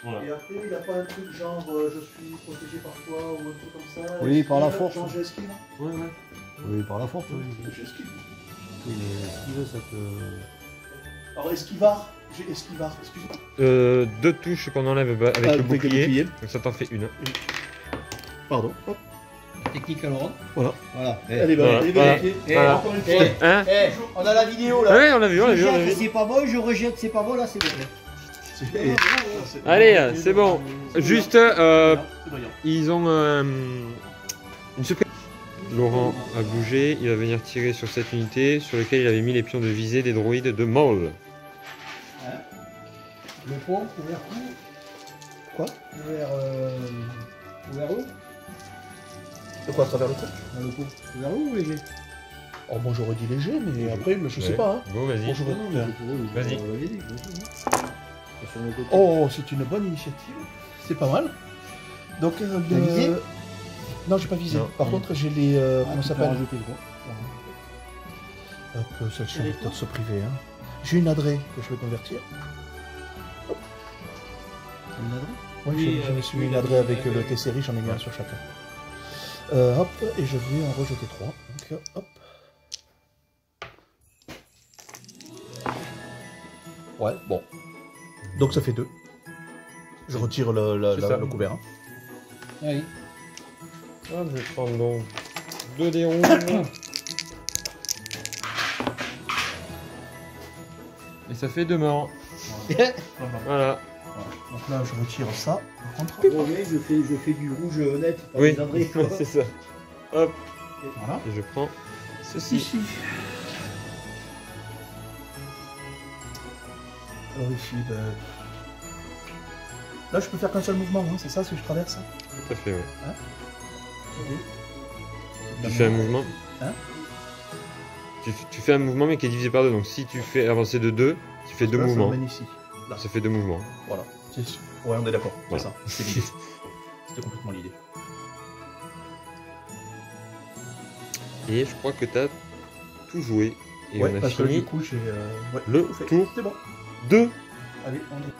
Voilà. Et après, il n'y a pas un truc genre je suis protégé par toi ou un truc comme ça. Oui, par la Esquive, force. Genre j'esquive. Ouais, ouais. Oui, par la force. Oui, J'esquive. mais esquive, ça te. Alors esquivard, j'ai esquivard, excuse-moi. 2 touches qu'on enlève avec le bouclier. Donc ça t'en fait une. Pardon, hop. Technique à Laurent. Voilà. Voilà. Elle est Voilà, bonne, voilà. Voilà. Encore une fois. Hein? On a la vidéo là. Ouais, on l'a vu, on l'a Je vu, on l'a jette, vu. c'est pas bon, je rejette, c'est pas bon, là c'est bon. Allez, c'est bon. Juste, C'est brillant. ils ont une surprise. Laurent a bougé, il va venir tirer sur cette unité sur laquelle il avait mis les pions de visée des droïdes de Maul. Le pont, ouvert où? Quoi? Ouvert où? De quoi, à travers le truc? Le pont. Ouvert où ou léger? Oh, moi j'aurais dit léger, mais après, je sais Ouais. pas. Hein. Go, vas-y. Bon, je vais- Vas-y. Oh, c'est une bonne initiative. C'est pas mal. Donc, T'as visé? Non, j'ai pas visé. Non. Par contre, j'ai les. comment ça s'appelle? rajouter le pont. Hop, celle-ci, on va peut-être se priver. Hein. J'ai une adresse que je vais convertir. Une adresse? Oui, Oui, je me suis mis une adresse avec le T-Série, j'en ai mis un sur chacun. Hop, et je vais en rejeter 3. Donc, hop. Ouais, bon. Donc ça fait 2. Je retire C'est ça. le couvert. Hein. Oui. Ah, je vais prendre donc 2 dés rouges. Et ça fait 2 morts. Voilà. Donc là, je retire ça. Par contre, Bon, mais je fais du rouge net, pas Oui, des adresses, quoi. c'est ça. Hop, voilà. et je prends ceci. Ici. Alors ici, ben... Là, je peux faire qu'un seul mouvement, hein, c'est ça, si je traverse ça. Tout à fait, ouais. Ok. Tu fais un mouvement. Hein? Tu fais un mouvement mais qui est divisé par 2. Donc si tu fais avancer de 2, tu fais 2 Là, ça mouvements. m'amène ici. Là. Ça fait 2 mouvements. Voilà. Ouais, on est d'accord. Voilà. C'est ça. C'est l'idée. C'était complètement l'idée. Et je crois que tu as tout joué. Et Ouais, on a parce que fini du coup, j'ai... ouais, le tout fait. tour C'est bon. 2. Allez, on est...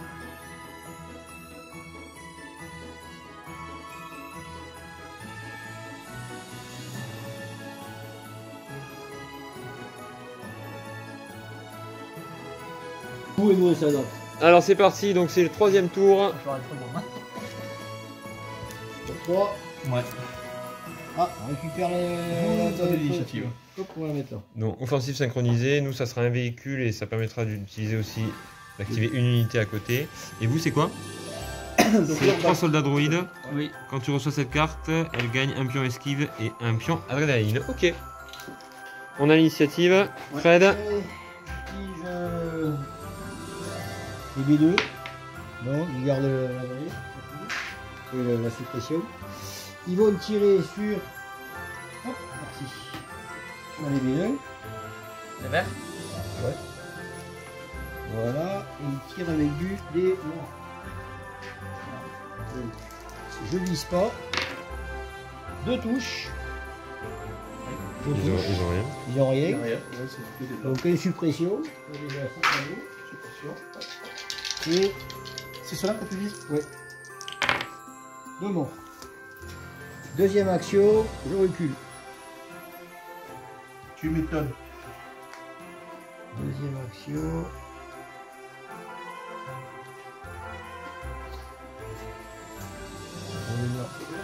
Où est nous ça là? Alors c'est parti, donc c'est le 3e tour. Je vais arrêter le moment. 3. Ouais. Ah, on récupère T'as de l'initiative. Hop, on va la mettre là. Donc offensive synchronisée, nous ça sera un véhicule et ça permettra d'utiliser aussi, d'activer une unité à côté. Et vous c'est quoi? Donc là, C'est on 3 va... soldats droïdes. Oui. Quand tu reçois cette carte, elle gagne un pion esquive et un pion adrénaline. Ok. On a l'initiative. Fred. Les B2. Non, ils gardent la volée. Et la suppression. Ils vont tirer sur. Hop, merci. Sur les B2. Le vert. Ouais. Voilà. Et ils tirent avec du dé noir. Voilà. Je ne vise pas. 2 touches. Deux touches. Ils ont rien. Ils n'ont rien. Ouais, c'est que des blancs. Donc une suppression. Suppression. Et C'est cela que tu vises? ouais. 2 morts. Deuxième action, je recule. Tu m'étonnes. Deuxième action.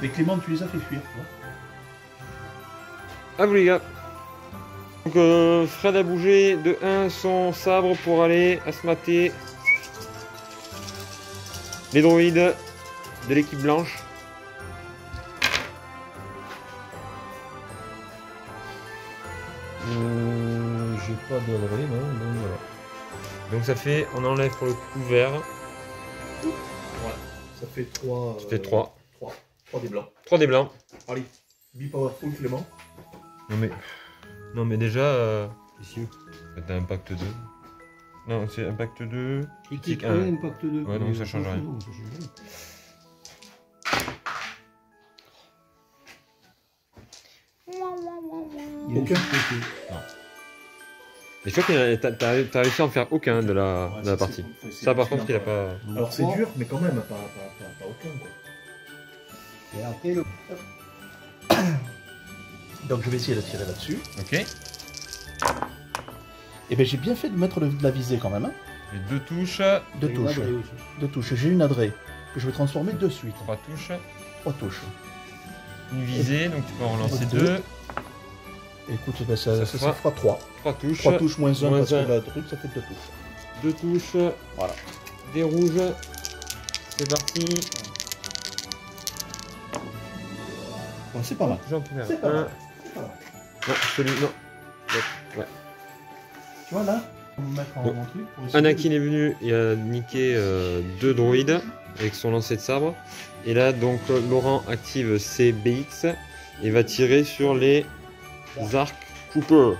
Mais Clément, tu les as fait fuir, toi. À vous les gars. Donc Fred a bougé de 1 son sabre pour aller asmater les droïdes de l'équipe blanche. J'ai pas de relais, non, donc voilà. Donc ça fait, on enlève pour le coup vert, Ça fait 3. ça fait 3. 3 des blancs. 3 des blancs. Allez, be powerful Clément. Non mais déjà, t'as impact 2. Non, c'est impact 2. Critique un. 1, impact 2. Ouais, donc ça change rien. Non, ça change rien. Il y a Aucun. une suppression. Et je crois que t'as réussi à en faire aucun de la, Ouais, de la ça, partie. c'est Ça par contre il a hallucinant, pas... Donc, Alors c'est 3. dur, mais quand même, pas aucun quoi. Et après, le... Donc je vais essayer de tirer là-dessus. Ok. Et ben j'ai bien fait de mettre de la visée quand même. Hein. Et 2 touches, Deux Et touches. là, aussi. Deux touches. J'ai une adresse que je vais transformer de suite. 3 touches, 3 touches. une visée, donc tu peux en relancer Deux. 2, Écoute, ben, ça fera fera 3. 3 touches, 3 touches moins 1 moins parce un. que le truc, ça fait 2 touches. 2 touches, Voilà. des rouges, c'est parti. Ouais, c'est pas mal. J'en peux C'est pas un. mal. C'est pas mal. Non, celui, non. Ouais. Tu vois là, on va me mettre en Bon. mon truc. Pour essayer Anakin est venu et a niqué 2 droïdes avec son lancer de sabre. Et là, donc, Laurent active ses BX et va tirer sur les arcs Cooper.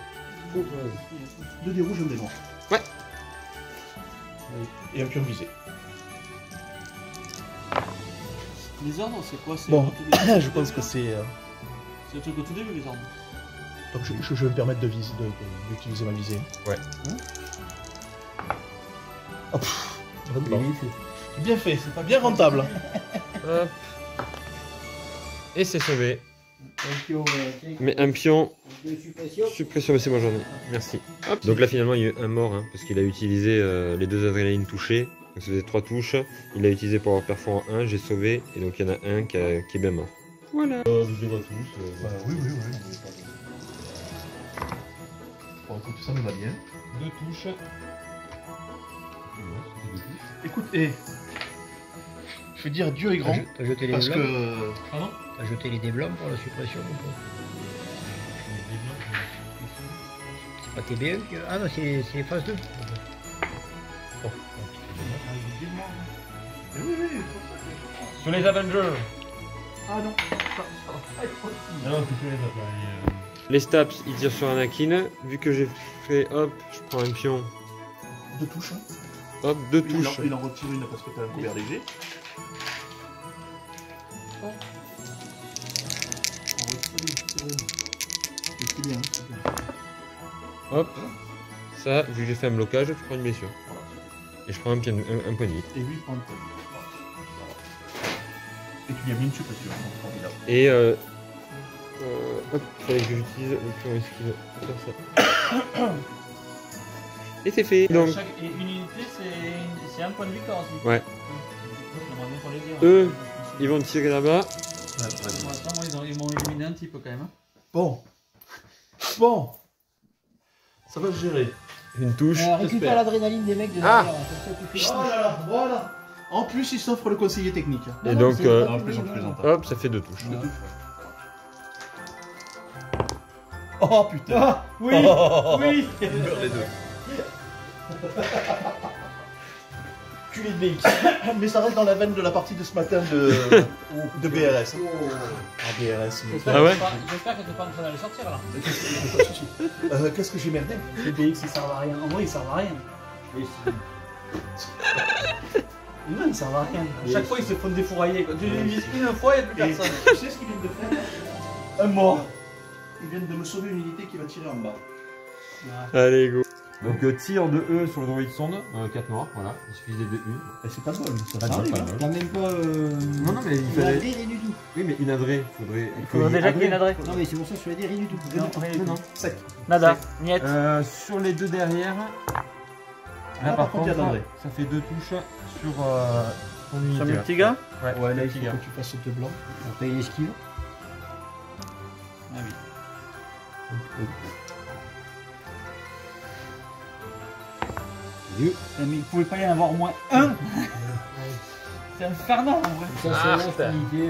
Deux des rouges, un des noirs. Ouais. Et un pion visé. Les ordres, c'est quoi? C'est Bon, au tout début, je pense que c'est. C'est le truc au tout début, les ordres. Donc je vais me permettre d'utiliser ma visée. Ouais. Hein oh, pff, bonne Et barre. il fait. Bien fait, c'est pas bien rentable. Hop. Et c'est sauvé. Un pion, tiens, Mais un pion, de suppression. suppression, mais c'est moi j'en ai. Merci. Hop. Donc là, finalement, il y a eu un mort, hein, parce qu'il a utilisé les 2 adrénalines touchées. Donc ça faisait 3 touches. Il l'a utilisé pour avoir perforant 1, j'ai sauvé. Et donc il y en a un qui est bien mort. Voilà. Je les vois tous. Bah, oui. Bon, écoute, ça me va bien. 2 touches. Écoute, je veux dire, Dieu est grand. T'as jeté les Parce blancs. que. Pardon? T'as jeté les dés blancs pour la suppression ou pas? C'est pas tes BE que... Ah non, c'est phase 2. Oui. Sur les Avengers. Ah non. Les Staps, ils tirent sur Anakin. Vu que j'ai fait hop, je prends un pion. Deux touches. Hein. Hop, 2 touches. Il en retire une parce que t'as un couvert léger. C'est bien, c'est bien. Hop. Ça, vu que j'ai fait un blocage, je prends une blessure. Et je prends un point de vie. Et lui, il prend le point. Et tu lui as mis une suppression. donc formidable. Et hop, fallait que j'utilise le pion esquive pour faire ça. Et c'est fait. Donc, Et une unité, c'est un point de victoire aussi. ouais. J'aimerais bien qu'on les dise. Eux, ils vont tirer là-bas. Pour l'instant, moi, ils m'ont éliminé un type quand même. Bon. Ça va se gérer. Une touche. Récupère l'adrénaline des mecs de Ah. derrière. Comme ça, tu fais Voilà. En plus, il s'offre le conseiller technique. Et donc, En plus, présente. hop, ça fait 2 touches. Oh putain. Ah, oui, oui. Ils meurent les deux. Culé de BX. Mais ça reste dans la veine de la partie de ce matin de BRS. Ah, BRS. mais- Ah ouais. J'espère que t'es pas en train de les sortir là. Pas de souci. Qu'est-ce que j'ai merdé? Les BX ils servent à rien. En vrai ils servent à rien. Non, ils servent à rien. À chaque fois ils se font défourailler. Quand tu les vises une fois, il n'y a plus Et personne. tu sais ce qu'ils viennent de faire? Un mort. Ils viennent de me sauver une unité qui va tirer en bas. Allez, go. Donc, tir de E sur le droïde sonde. 4 morts, voilà. Il suffisait de une. Et c'est pas bon, ça Ah, arrive, pas hein. mal. T'as même pas. Non, non, mais il une fallait. adré, rien du tout. Oui, mais une adresse, faudrait. Il faudrait déjà qu'il y ait une adresse. Non, mais c'est pour ça que je te l'ai dit, rien du tout. Non, rien du Non, non. tout. Sec. Nada. Niet. Sur les 2 derrière. Là, par contre, il y a d'André. ça fait 2 touches sur ton unité. Sur mes là. petits gars. Ouais, là, il petit faut gars. que tu fasses deux blancs. On paye l'esquive. Ah oui. Dieu. Mais il pouvait pas y en avoir au moins un. C'est infernal en vrai. Ça, c'est Ah, la putain. finalité.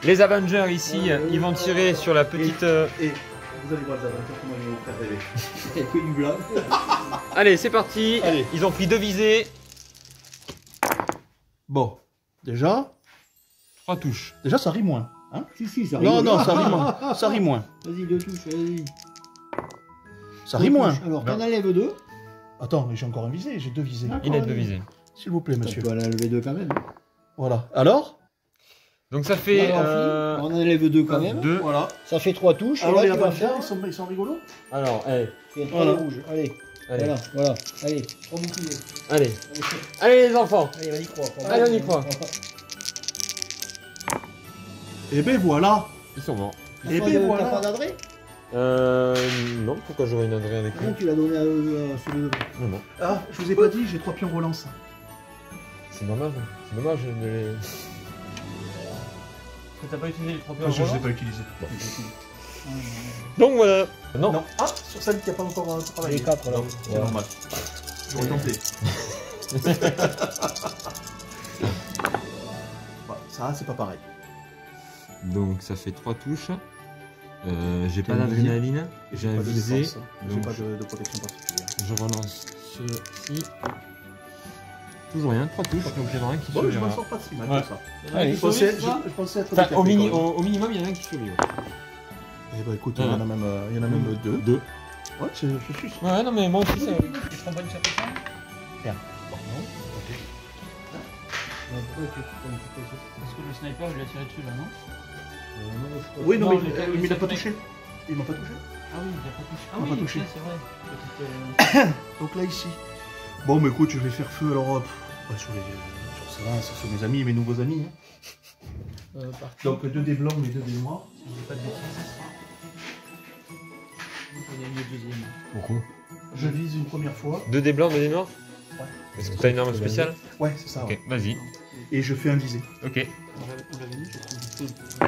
Les Avengers ici, ils vont tirer sur la petite. Et vous allez voir les aventures, comment ils vont vous faire rêver. C'est que du blanc. Allez, c'est parti. Allez. Ils ont pris 2 visées, Bon, déjà 3 touches. ça rit moins. Hein? Si, ça Non, rigole. non, ça rit moins. Ça rit moins. Vas-y, 2 touches, vas-y. Ça rit moins. Alors, t'en Non. enlèves 2. Attends, mais j'ai encore un visé, j'ai 2 visées. Il a 2 visées. S'il vous plaît, Tu monsieur. peux en enlever 2 quand même. Voilà. Alors Donc ça fait Alors, on enlève 2 quand même. 2. Voilà. Ça fait 3 touches. Alors et les là, tu vas Avengers, faire. ils sont rigolos. Alors, allez, C'est Voilà. rouge. Allez, allez, voilà. Allez, 3 boucliers. allez, allez les enfants. Allez, on y croit. Allez, on y croit. Et ben voilà. Ils sont morts. Et ben T'as voilà. pas d'adresse? Non, pourquoi j'aurais une adresse avec lui? Non, tu l'as donné à celui de... Non, non. Ah, je vous ai pas dit, j'ai 3 pions relance. C'est dommage. C'est dommage de les... T'as pas utilisé les 3 Je ne les ai pas utilisés. Donc voilà. Non. Ah, sur celle qui n'a pas encore travaillé. Les 4 là. C'est normal. J'aurais tenté. Bah, ça, c'est pas pareil. Donc ça fait 3 touches. J'ai pas T'as un d'adrénaline. Et J'ai un pas de visé. défense, hein. J'ai Donc pas de protection particulière. je relance ceci. Toujours rien. 3 touches. Donc il y en a un qui Bon, je survivra. m'en sors pas si mal Ouais. que ça. Allez, Je pensais être Enfin, décapé, au, quand même. au minimum, il y en a un qui survit. Eh ben écoute, il y en a même 2. 2. Ouais, je suis. Ouais, non, mais moi aussi, ça. Tu prends pas une suppression? Parce que le sniper, il a tiré dessus là, non? Oui, non, Non, mais il m'a pas mec. touché. Il m'a pas touché. Ah oui, il a pas touché. Ah Il m'a oui, pas touché. tiens, c'est vrai. Petite, Donc là, ici. Bon, mais écoute, je vais faire feu alors sur mes amis et mes nouveaux amis. Hein. Donc 2 dés blancs et 2 dés noirs. si je dis pas de bêtises. On a gagné le deuxième. Pourquoi Je vise une première fois. 2 des blancs, 2 des noirs. Ouais. Est-ce que t'as une arme spéciale? Ouais, c'est ça. Ok, Ouais. vas-y. Et je fais un visé. Ok. On l'avait mis, je trouve du feu.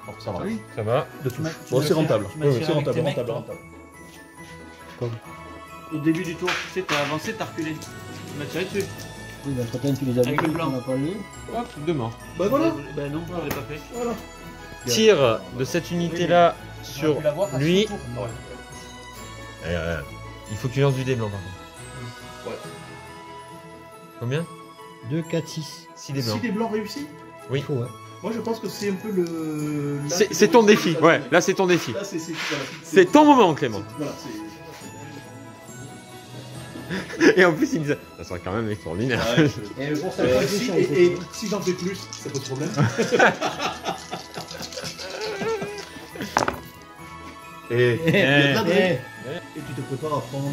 Bon, ça va. Oui. Ça va. De tout. Tu Bon, m'as c'est tiré- rentable. tu m'as Ouais, tiré c'est avec rentable, tes mecs, rentable, toi. rentable. Au début du tour, tu sais, t'as avancé, t'as reculé. Tu m'as tiré dessus. Oui, bah, Trotten, tu les as Avec vus, le blanc. on n'a pas lu. Hop, 2 morts. Bah voilà. Bah non, je l'ai pas fait. Voilà. Tire de cette unité-là sur pu l'avoir à lui. son tour. Il faut que tu lances du dé blanc par contre. Ouais. Combien? 2, 4, 6. 6 dés Si blancs. les blancs réussis, Oui. Il faut, ouais. moi je pense que c'est un peu le. là, C'est ton défi. Ouais, là c'est ton défi. Là, c'est voilà, C'est ton moment, Clément. Voilà, c'est. Et en plus, il me disait, ça sera quand même extraordinaire. Et le pourcentage des chances. Et si j'en fais plus, ça pose problème. Et il y a plein de règles. Et tu te prépares à prendre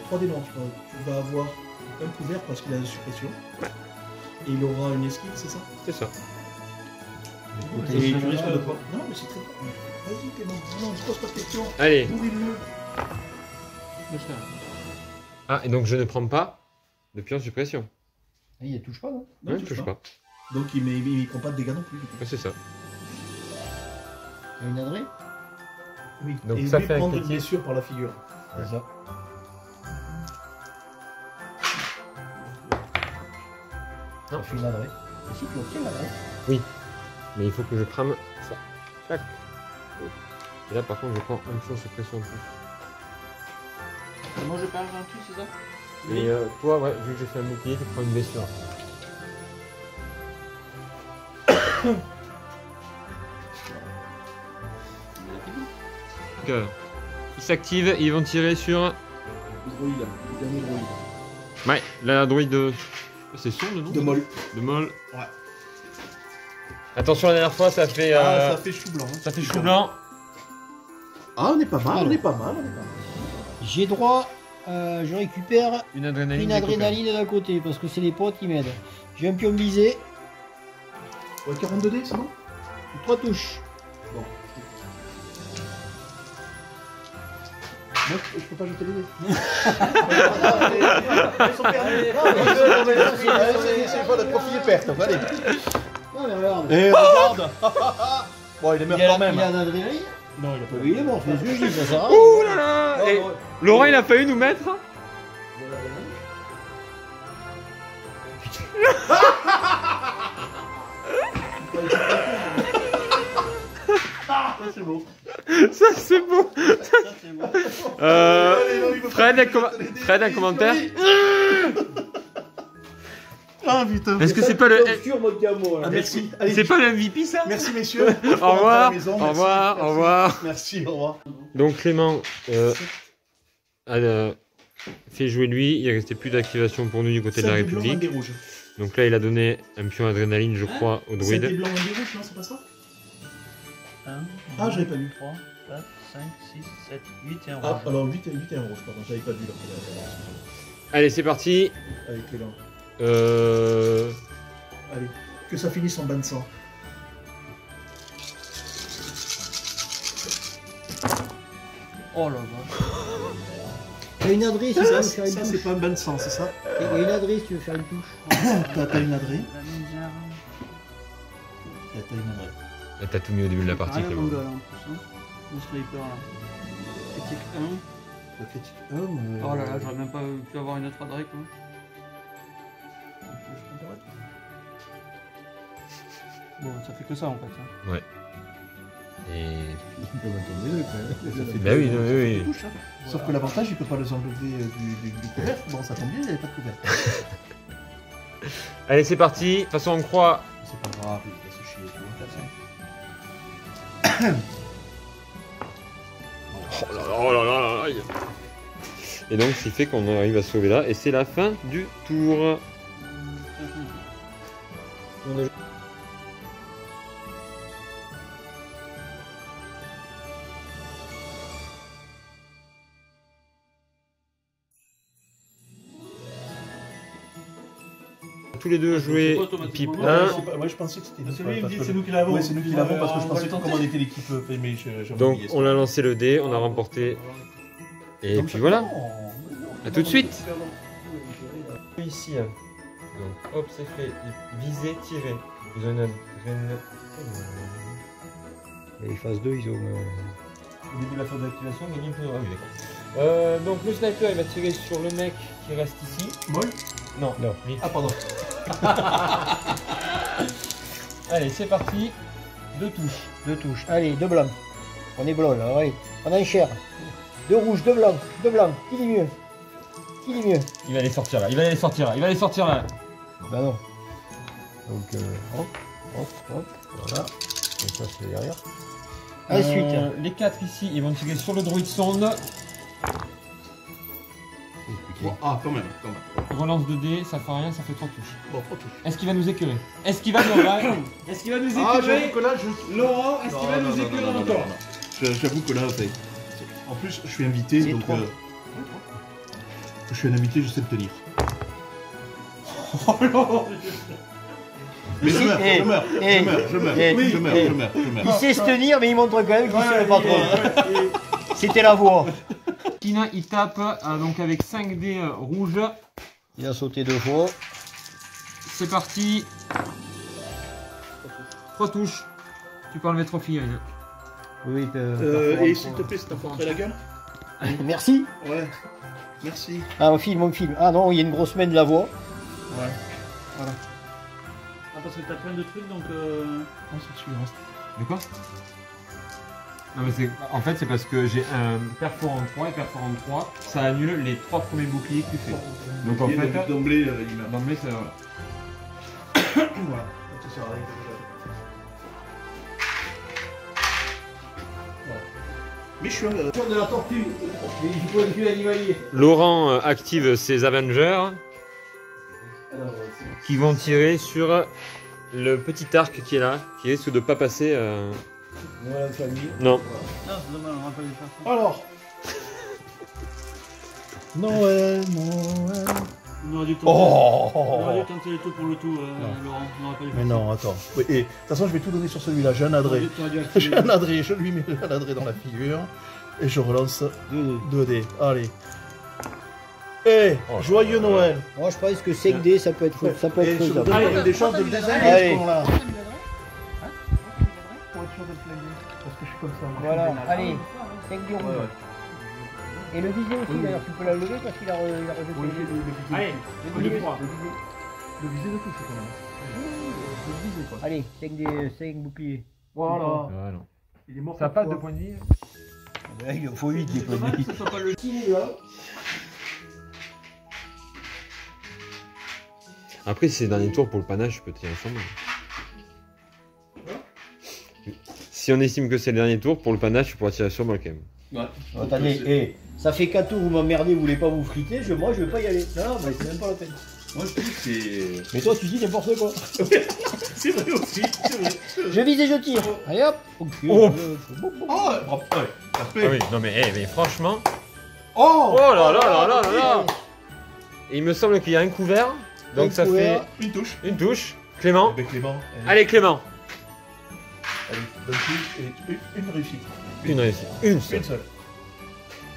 3 dés blancs. Tu vas avoir un couvert parce qu'il a une suppression. Et il aura une esquive, c'est ça? C'est ça. Et tu risques de pas. Non, mais c'est très bien. Vas-y, Clément. Non, je pose pas de questions. Allez. Nourris-le. Ah, et donc je ne prends pas de pion suppression. Ah, il ne touche pas, non? Non, Ouais, tu touche touches pas. Donc il prend pas de dégâts non plus. du coup. Ouais, c'est ça. Il y a une adresse? Oui. Donc et ça lui fait un prendre une critique. blessure par la figure. C'est ça. Non. Ça fait une adresse. Et si tu obtiens l'adresse? Mais il faut que je prenne ça. Tac. Et là, par contre, je prends un pion suppression en plus. Moi je parle d'un tout, c'est ça? Et toi, ouais, vu que j'ai fait un bouclier, tu prends une blessure. Donc, ils s'activent, ils vont tirer sur. Droïde, le dernier droïde. Ouais, la droïde de. C'est son le nom De molle. De molle. Ouais. Attention, la dernière fois, ça fait. Ah, ça fait chou blanc. hein. ça fait chou blanc. Ah, on est pas mal, Alors. on est pas mal, on est pas mal. J'ai droit, je récupère Une adrénaline. une des adrénaline d'un côté parce que c'est les potes qui m'aident. J'ai un pion visé, Ouais, 42 dés, c'est bon? 3 touches. Bon. Moi, je peux pas jeter les dés. Ils sont perdus. C'est pas notre profil perte. Allez. Non mais regarde. Et regarde. Bon, il est Il meurt a, quand même. il a d'adrénaline. Non, il a pas Oui, il est mort, c'est ce que je dis, ça sert à copains. rien. Ouh là là. Et Laurent, il a failli nous mettre. Ça, c'est beau. Ça, c'est beau. Ça c'est bon. Fred, un commentaire. Ah, putain. Est-ce que c'est pas le. Obscur mode camo, là. Ah, merci. Allez. C'est pas le MVP ça? Merci, messieurs. Au revoir, À la maison, au merci. revoir, Merci. au revoir. Merci, au revoir. Donc Clément a fait jouer lui, il restait plus d'activation pour nous du côté de la Celle des blancs, République. des rouges. Donc là il a donné un pion adrénaline je crois au Celle des druide. blancs et des rouges, non, c'est pas ça? 1, Ah, j'avais pas vu. 3, 4, 5, 6, 7, 8 et un Ah, rouge. alors 8 et un rouge, pardon, j'avais pas vu là. Allez c'est parti. Avec les blancs. Euh, Allez. que ça finisse en bain de sang. Oh la vache. T'as une adresse, tu veux Ça, faire une touche. c'est pas un bain de sang, c'est ça? Il y a une adresse, tu veux faire une touche. T'as une adresse? La misère. T'as une adresse. Et t'as tout mis au début de la partie, Rien Clément. comme en plus. Hein. Le sniper là. Critique 1. La critique 1, mais... Oh là là, j'aurais même pas pu avoir une autre adresse. Hein. Bon, ça fait que ça en fait. Hein. Ouais. Et... Il peut mettre les deux, quand même. Bah oui, non, oui, oui. Touche, hein. Sauf que l'avantage, il peut pas les enlever du couvercle. Bon, ça tombe bien, il n'y avait pas de couvercle. Allez, c'est parti. De toute façon, on croit. C'est pas grave, il va se chier, tu vois. Oh là là, oh là là là là. Et donc, ce qui fait qu'on arrive à sauver là. Et c'est la fin du tour. Tous les deux jouer pipe Ouais, 1. Ouais, je pensais que c'était Parce que lui, il me dit c'est nous qui l'avons. Oui, c'est nous qui l'avons parce que je On va pensais le qu'on tenter. commandait l'équipe fait, mais j'ai Donc, oublié. on a lancé le dé, on a remporté. Et puis voilà. À tout de suite. Ici, donc hop, c'est fait. Viser, tirer. Vous en avez. Et phase 2, ils ont. Au début de la phase d'activation, gagner une Ah oui, d'accord. Donc le sniper, il va tirer sur le mec qui reste ici. Molle. Non, Non. lui. Ah, pardon. Allez, c'est parti. 2 touches. 2 touches. Allez, 2 blancs. On est blanc là, allez. On enchère. 2 rouges, 2 blancs. 2 blancs. Qui dit mieux? Qui dit mieux? Il va les sortir là, il va les sortir là, il va les sortir là. Bah non. Donc, hop, hop, hop. Voilà. Donc ça, c'est derrière. Ensuite. Les 4 ici, ils vont tirer sur le droïde sonde. Bon, ah, quand même. Relance de dés, ça fait rien, ça fait 3 touches. Bon, 3 touches. Est-ce qu'il va nous écœurer? Est-ce qu'il va nous Est-ce qu'il va nous Ah, écœurer? j'avoue que là, je... Laurent, est-ce qu'il va nous écœurer encore? J'avoue que là, en plus, je suis invité, C'est donc... 3. Je suis un invité, je sais le tenir. Mais je meurs, je meurs, je meurs. Il sait se tenir, mais il montre quand même qu'il sait le patron. C'était la voix. Kina, il tape donc avec 5 dés rouges. Il a sauté 2 fois. C'est parti. 3 touches. Tu peux enlever Trophy. Hein. Oui, Et s'il te plaît, c'est t'as montré la gueule? Merci. Ouais. Merci. Ah, on filme. Ah non, il y a une grosse main de la voix. Ouais. Voilà. Ah, parce que t'as plein de trucs donc. Non, c'est celui-là. De quoi? Non mais en fait c'est parce que j'ai un perforant 3 et perforant 3, ça annule les 3 premiers boucliers que tu fais. Donc en fait, d'emblée, il meurt. d'emblée c'est voilà. Voilà. Ça sert à rien. Voilà. Mais je suis un... De la tortue. Du point de vue animalier. Laurent active ses Avengers qui vont tirer sur le petit arc qui est là, qui risque de pas passer. Voilà, famille. Non. Non, c'est dommage, on va pas les faire ça. Alors. Noël. On aurait dû tenter, Oh. on aurait dû tenter le tout pour le tout, Laurent. On n'aurait pas les Mais faire non, attends. Oui, et de toute façon, je vais tout donner sur celui-là. J'ai un ça. adré. T'aurais dû J'ai activer. un adré. Je lui mets un adré dans la figure. Et je relance 2D. Allez. Eh, Oh, joyeux Noël. Moi, je pense que 5D, ça peut être Et sur faisable. il y a des chances de le désinguer Allez. à ce moment-là. Pour être sûr de le flinguer. Parce que je suis comme ça. moi. Voilà, allez, 5D rouge. Et le visé aussi, d'ailleurs, tu peux la lever parce qu'il a rejeté. Oui, le visé. Allez, Le deux visé. fois. Le visé de touche quand même. Le visé quoi. Allez, 5D, 5 boucliers. Voilà. Ah non. Il est mort. Ça passe de pour point de vie? Il en faut 8 des C'est dommage que ce soit pas le Après si c'est le dernier tour pour le panache, je peux tirer ensemble. Si on estime que c'est le dernier tour, pour le panache, tu pourras tirer sur moi quand même. Attendez, ça fait 4 tours, vous m'emmerdez, vous voulez pas vous friter, moi je vais pas y aller. Non, mais c'est même pas la peine. Moi je dis que c'est. Mais toi tu dis n'importe quoi. C'est vrai aussi, c'est vrai. Je vise et je tire. Allez hop. Oh. Oh, bravo. Ouais, Ah parfait. oui, non mais franchement. Oh, Oh là là là là là là. Et il me semble qu'il y a un couvert, donc Un ça couvert. fait une touche. une touche. Clément. Eh ben, Clément. Allez Clément. Allez, donne plus et une réussite. Une réussite. Une seule. Une seule.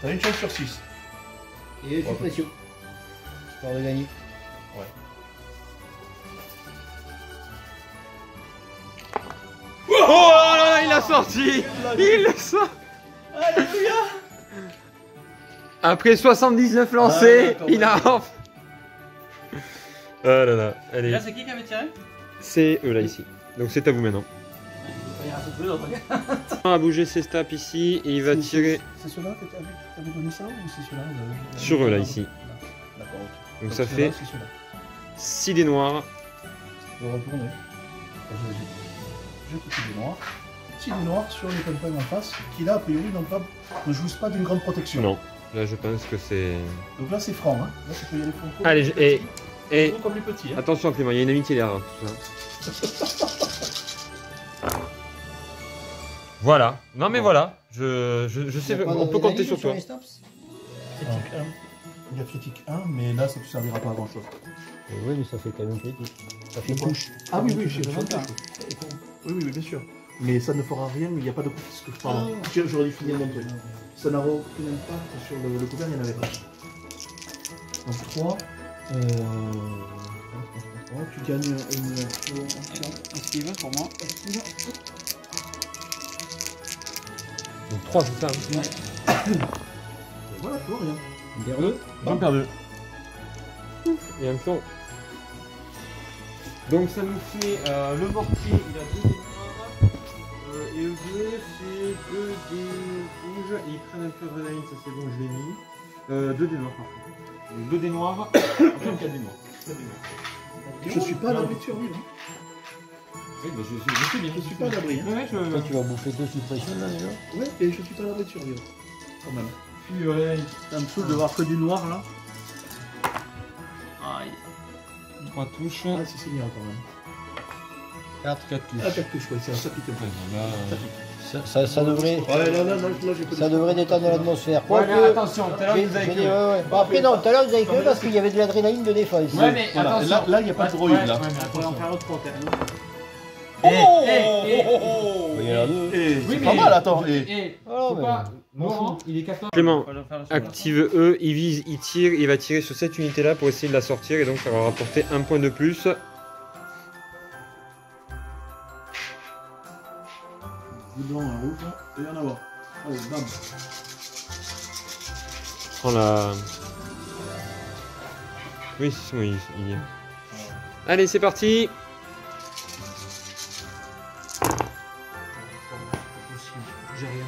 T'as une chance sur 6. Et suppression. Histoire de gagner. Oh là là, il a sorti. Il le sort. Alléluia. Après 79 lancés, Ah, il a... Ah là là, allez. Là, c'est qui avait tiré? C'est eux là ici. Donc c'est à vous maintenant. Il y a un peu plus d'autres, regarde. On va bouger ses steps ici et il va tirer C'est cela que t'avais donné ça ou c'est cela sur eux là ici. D'accord, ok. Donc ça ceux-là, fait c'est cela. 6 dés noirs. Je vais retourner. J'ai petit des noirs. Petit des noirs sur les campagnes en face, qui là, a priori, ne jouissent pas d'une grande protection. Non, là je pense que c'est... Donc là, c'est franc. Hein. Là, c'est qu'il y a les francs. Allez, et Comme les petits. Hein. attention Clément, il y a une amitié derrière tout ça. Voilà. Non mais voilà, je sais, on peut compter sur toi. Les stops Critique 1. Il y a critique 1, mais là, ça ne servira pas à grand chose. Oui, mais ça fait quand même critique. Ça fait quoi couche. Ah oui, oui, j'ai j'ai vraiment vraiment oui, bien sûr. Mais ça ne fera rien, il n'y a pas de couche. Pardon, j'aurais dû finir mon truc. Ça n'aura aucun impact sur le couvert, il n'y en avait pas. Donc 3. Tu gagnes une Un Steve pour moi. Donc 3 c'est ça. Hein. Voilà, tu vois rien. Berleux. J'en perdu. Et un pion. Donc ça nous fait le mortier, il a 2 dés noirs. Et eux deux, c'est 2 dés rouges. Et ils prennent un peu de adrénaline, ça c'est bon, je l'ai mis. 2 dés noirs par contre. Donc 2 dés noirs. Enfin 4 dés noirs. 4 dés noirs. Je suis pas à l'abri de survivre. Oui, bah je sais bien. Je suis pas à l'abri. Hein. Ouais, Toi, tu vas bouffer deux suppressions là déjà. Ouais, et je suis pas à l'abri de survivre. Quand même. Ça me saoule de voir que du noir là. Aïe. 3 touches. Ah, c'est signal quand même. 4 touches. Ah, 4 touches, ouais, ça pique un peu. Ça devrait. Ouais, là, j'ai que Ça devrait détendre l'atmosphère. Ouais, mais Quoique, attention, tout à l'heure vous avez j'ai dit, que... ouais. Bon, après, non, tout à l'heure vous avez que parce qu'il y avait de l'adrénaline de défense. Ouais, mais Voilà. attention. Là, il n'y a pas de droïde, là. Ouais, mais On pourrait en attention. faire 3 quand même. Il y en a deux. C'est Oui, pas mais- mal, attends. Oh, Faut mais- pas... Laurent, il est capable... Clément, On va faire celui-là. active E, il vise, il tire, il va tirer sur cette unité là pour essayer de la sortir et donc ça va rapporter un point de plus. Du blanc, un rouge, et en avoir. Allez, bam. Prends la... Oui, c'est bon, il y est. Allez, c'est parti. J'ai rien.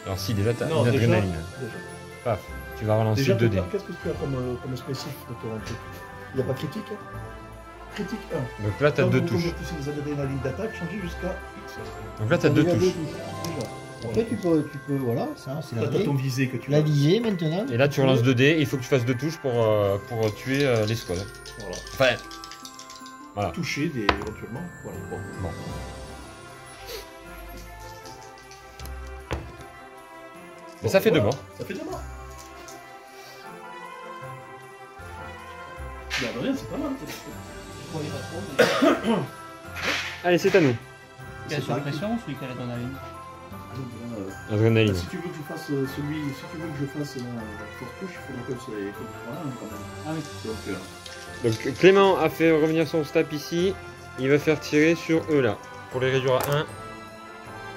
Alors si, déjà t'as Non, une déjà, adrénaline. Paf, tu vas relancer Déjà, 2 dés. qu'est-ce que tu as comme spécif de ton truc? Il n'y a pas critique, hein? Critique 1. Donc là t'as Quand 2 vous touches. convertissez les adrénalines d'attaque, changez jusqu'à X. Donc là t'as 2 Déjà touches. Déjà. Après, tu peux, voilà, ça, c'est Là, la t'as ton clé. visé que tu La as. visée maintenant. Et là tu relances 2 dés, il faut que tu fasses 2 touches pour tuer les squads. Voilà. Enfin, voilà. Toucher des, éventuellement. Voilà. Bon. Mais ça fait 2 morts. Ça fait 2 morts. Merde, rien, c'est pas mal. Allez, c'est à nous. Quelle suppression ou celui qui a l'adrénaline? Adrénaline. Si tu veux que je fasse celui, si tu veux que je fasse force touche, il faudra que c'est comme ça quand même. Ah oui. Donc, Donc Clément a fait revenir son stab ici. Il va faire tirer sur eux là. Pour les réduire à 1.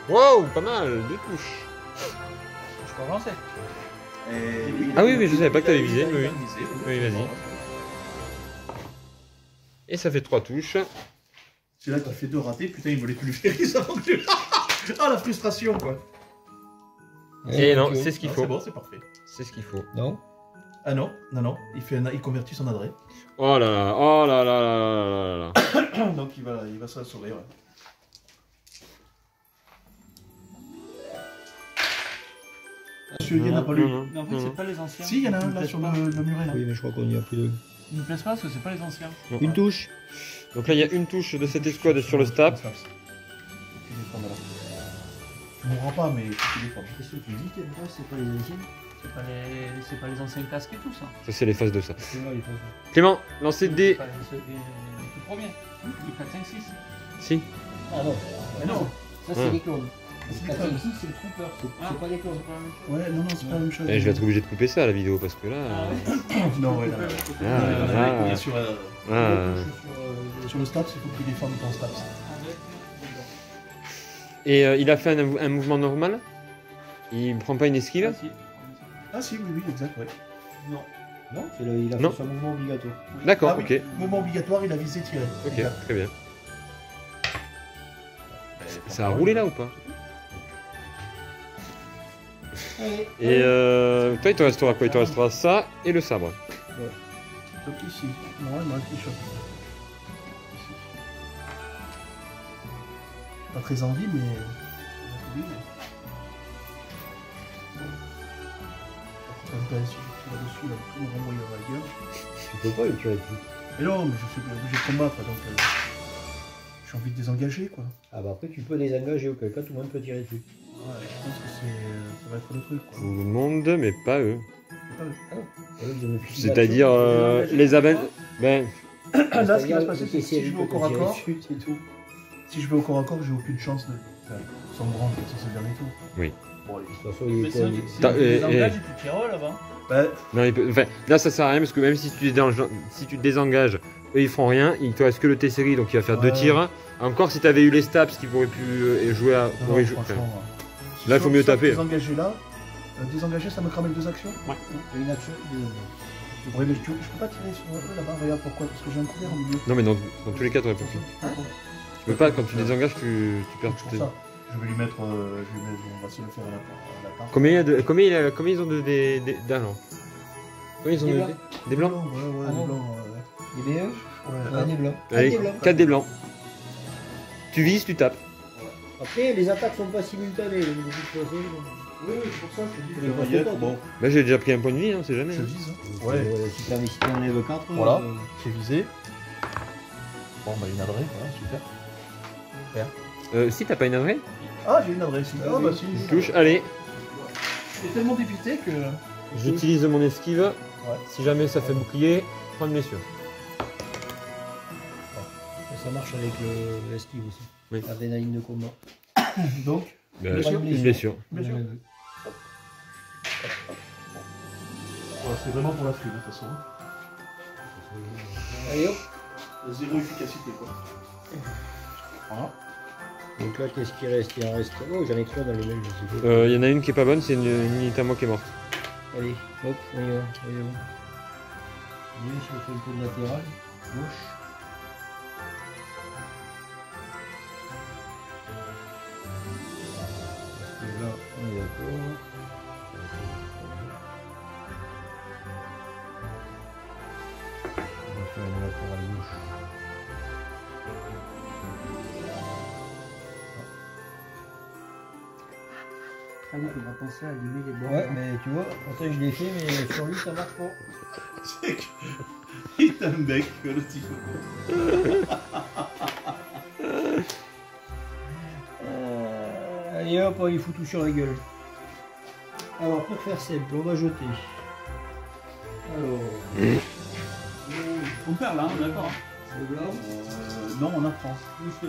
Wow, pas mal, 2 touches. Je peux relancer. Ah oui, je savais pas que t'avais visé, oui. Oui, vas-y. Et ça fait 3 touches. C'est là que t'as fait 2 ratés, putain, il me les pulvérise avant que tu... Ah, la frustration, quoi. Et non, ok. c'est ce qu'il Non, faut. C'est bon, c'est parfait. C'est ce qu'il faut. Non. Ah non, il convertit son adresse. Oh là là, oh là là là là là là. Donc il va s'assurer, ouais. Monsieur, il n'y en a pas lu. Mais en fait, c'est pas les anciens. Si, il y en a Ils un me là plaisent sur pas. le muret. Là. Oui, mais je crois qu'on y a plus de. Ils me plaisent pas parce que c'est pas les anciens. Une touche. Donc là, il y a une touche de cette escouade sur le stab. Tu défends, alors. Tu mourras pas, mais tu défends. Qu'est-ce que tu dis, Kenra? C'est pas les anciens? C'est pas les anciens casques et tout ça. Ça, c'est les phases de ça. C'est vrai, il faut ça. Clément, lancez des. C'est pas les- tu premier. Du 4, 5, 6. Si. Ah non. Mais non. Ça, c'est les clones. C'est 4, 5, 6, c'est le trooper. C'est pas les clones. Ouais, non, non, c'est pas la même chose. Je vais être obligé de couper ça à la vidéo parce que là. Non, ouais, là. Ah, Sur, ah. sur le Staps, il faut que tu défendes ton Staps. Et il a fait un mouvement normal. Il prend pas une esquive. Ah si, oui, oui, exact, ouais. Non, il a Non. fait son mouvement obligatoire. D'accord, Ah oui, ok. moment obligatoire, il a visé tiré. Ok, Exact. très bien. Ça a roulé là ou pas? Allez. Et toi, il te restera quoi? Il te restera ça et le sabre. Donc ici, moi, il me reste des choses. Ici. Pas très envie, mais... Oui, mais... Si je tire dessus, là, tout me renvoie à la gueule. Tu peux pas le tuer dessus. Mais non, mais je suis obligé de combattre, donc... j'ai envie de désengager, quoi. Ah bah après, tu peux désengager auquel cas tout le monde peut tirer dessus. Ouais, je pense que ça va être le truc, quoi. Tout le monde, mais pas eux. C'est-à-dire C'est-à-dire les abeilles. Ben, Là, ce qui va se passer, c'est que si je vais au corps à corps, c'est tout. si je vais au corps à corps, j'ai aucune chance de... Enfin, sans me rendre sur ce dernier tour. Oui. Bon, allez. De toute façon, il Mais est c'est un T'as- désengage et tu tires là-bas. Bah, non, enfin, là ça sert à rien parce que même si tu te désengages, eux ils feront rien. Il te reste que le T-Série donc il va faire Ouais. 2 tirs. Encore si tu avais eu les Staps qui pourraient pu jouer à. non, pourraient jouer- franchement... Là, il faut mieux taper. Désengager là, désengager, ça me crame avec 2 actions. une action. Ouais, mais je peux pas tirer sur eux là-bas, regarde pourquoi, parce que j'ai un couvert au milieu. Non, mais dans tous les cas, tu aurais pas pu. Tu peux pas, quand tu désengages, tu perds C'est toutes pour tes. ça. Je vais lui mettre, on va se le faire à la part. Combien ils ont d'argent? Combien ils ont Des de blancs. des blancs? Ouais, Ah des non. blancs, Des BE ouais. des blancs. Allez, Des blancs. 4 des blancs. Tu vises, tu tapes. Après, les attaques sont pas simultanées. Donc, de toute façon, Oui, c'est pour ça que je te dis Mais que pas Rayette, trop, bon, Bah, j'ai déjà pris un point de vie, hein, c'est jamais. je hein. vise. Ouais, si tu enlèves 4, Voilà. j'ai visé. Bon, bah, une adresse, voilà, super. Si t'as pas une adresse, Ah, j'ai une adresse. Ah, bah, si. tu touches. Allez, Je suis tellement dépité que. j'utilise mon esquive. Ouais. Si jamais ça fait bouclier, prends une blessure. Ça marche avec l'esquive aussi. Oui. L'adrénaline de combat. Donc, Bah, Blessure. une blessure. bien sûr. Voilà, c'est vraiment pour la flume, de toute façon. Allez hop. Zéro efficacité, quoi. Voilà. Donc là, qu'est-ce qui reste? Il en reste. Oh, j'en ai 3 dans les mails, je sais pas. Il y en a une qui est pas bonne, c'est une unité à moi qui est morte. Allez, hop, on y va. Voyons. Bien, si on fait le tour latéral, gauche. Parce que là, on est d'accord. On va faire une latérale gauche. Ah oui, il va penser à allumer les bords. Ouais, mais tu vois, pourtant je l'ai fait, mais sur lui ça marche pas. C'est que. Il est un bec, le type. Allez hop, il fout tout sur la gueule. Alors pour faire simple, on va jeter. Alors, On perd là, on est d'accord. Hein. le blanc. Non, on apprend. C'est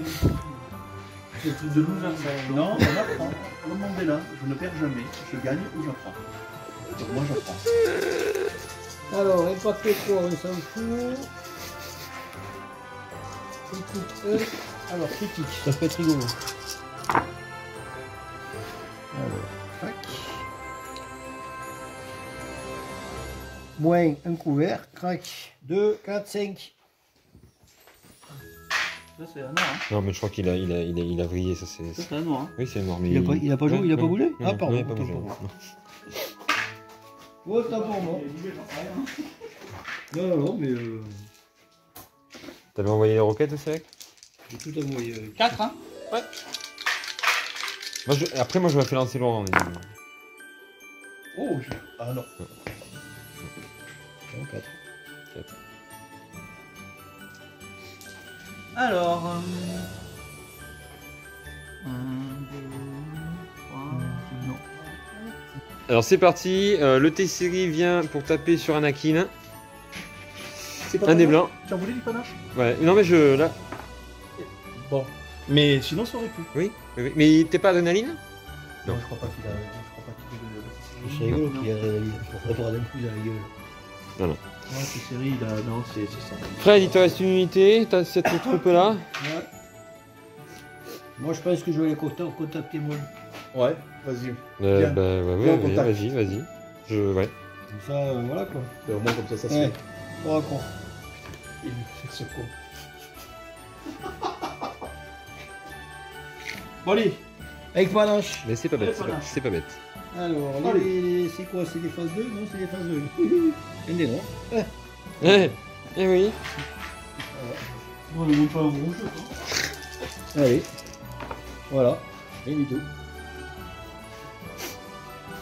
le truc de loser ça. Non, on apprend. Le monde est là. Je ne perds jamais. Je gagne ou j'apprends. Donc moi, j'apprends. Alors, impact 3, on s'en fout. Critique 1. Alors, critique, ça peut être rigolo. Alors, tac. Moins un couvert, crac. 2, 4, 5. Ça c'est un noir. Hein. Non, mais je crois qu'il a vrillé, ça c'est. Ça c'est un noir. Hein. Oui, c'est mort. Mais Il a pas joué, il a pas bougé. Non, Ah, pardon, non, il a pas autant bougé. pour moi. Autant pour moi. Non, non, mais T'avais envoyé les roquettes aussi avec? j'ai tout envoyé avec. 4 hein. Après, moi je vais faire lancer Laurent. Oh, ah non. Non, 4. Alors. 1, 2, 3. Non. Alors c'est parti, le T-Série vient pour taper sur Anakin. C'est pas Un des panache blancs. Tu en voulais du panache? Ouais, non mais je... là... Bon. Mais sinon, ça aurait pu. Oui, oui, oui. Mais t'es pas adrénaline? Non. Je crois pas qu'il a. Je crois pas qu'il ait. C'est rigolo qu'il y a avoir d'un coup dans la gueule. Ouais, c'est série, là. Non, c'est ça. Fred, il te reste une unité, t'as cette troupe-là. Ouais. Moi je pense que je vais les contacter moi. Ouais, vas-y. Bah, Viens ouais, en contact. vas-y, vas-y. Ouais. Comme ça, voilà quoi. Au moins, comme ça se Ouais. fait. Bon, d'accord. Il fait ce con. Bon, allez. Avec panache. Mais c'est pas bête, Ouais, voilà. c'est pas bête. Alors, c'est quoi? C'est des phases 2? Non, c'est des phases 2. Un des noirs. Eh oui. On ne monte pas un rouge. Allez. Voilà. Rien du tout.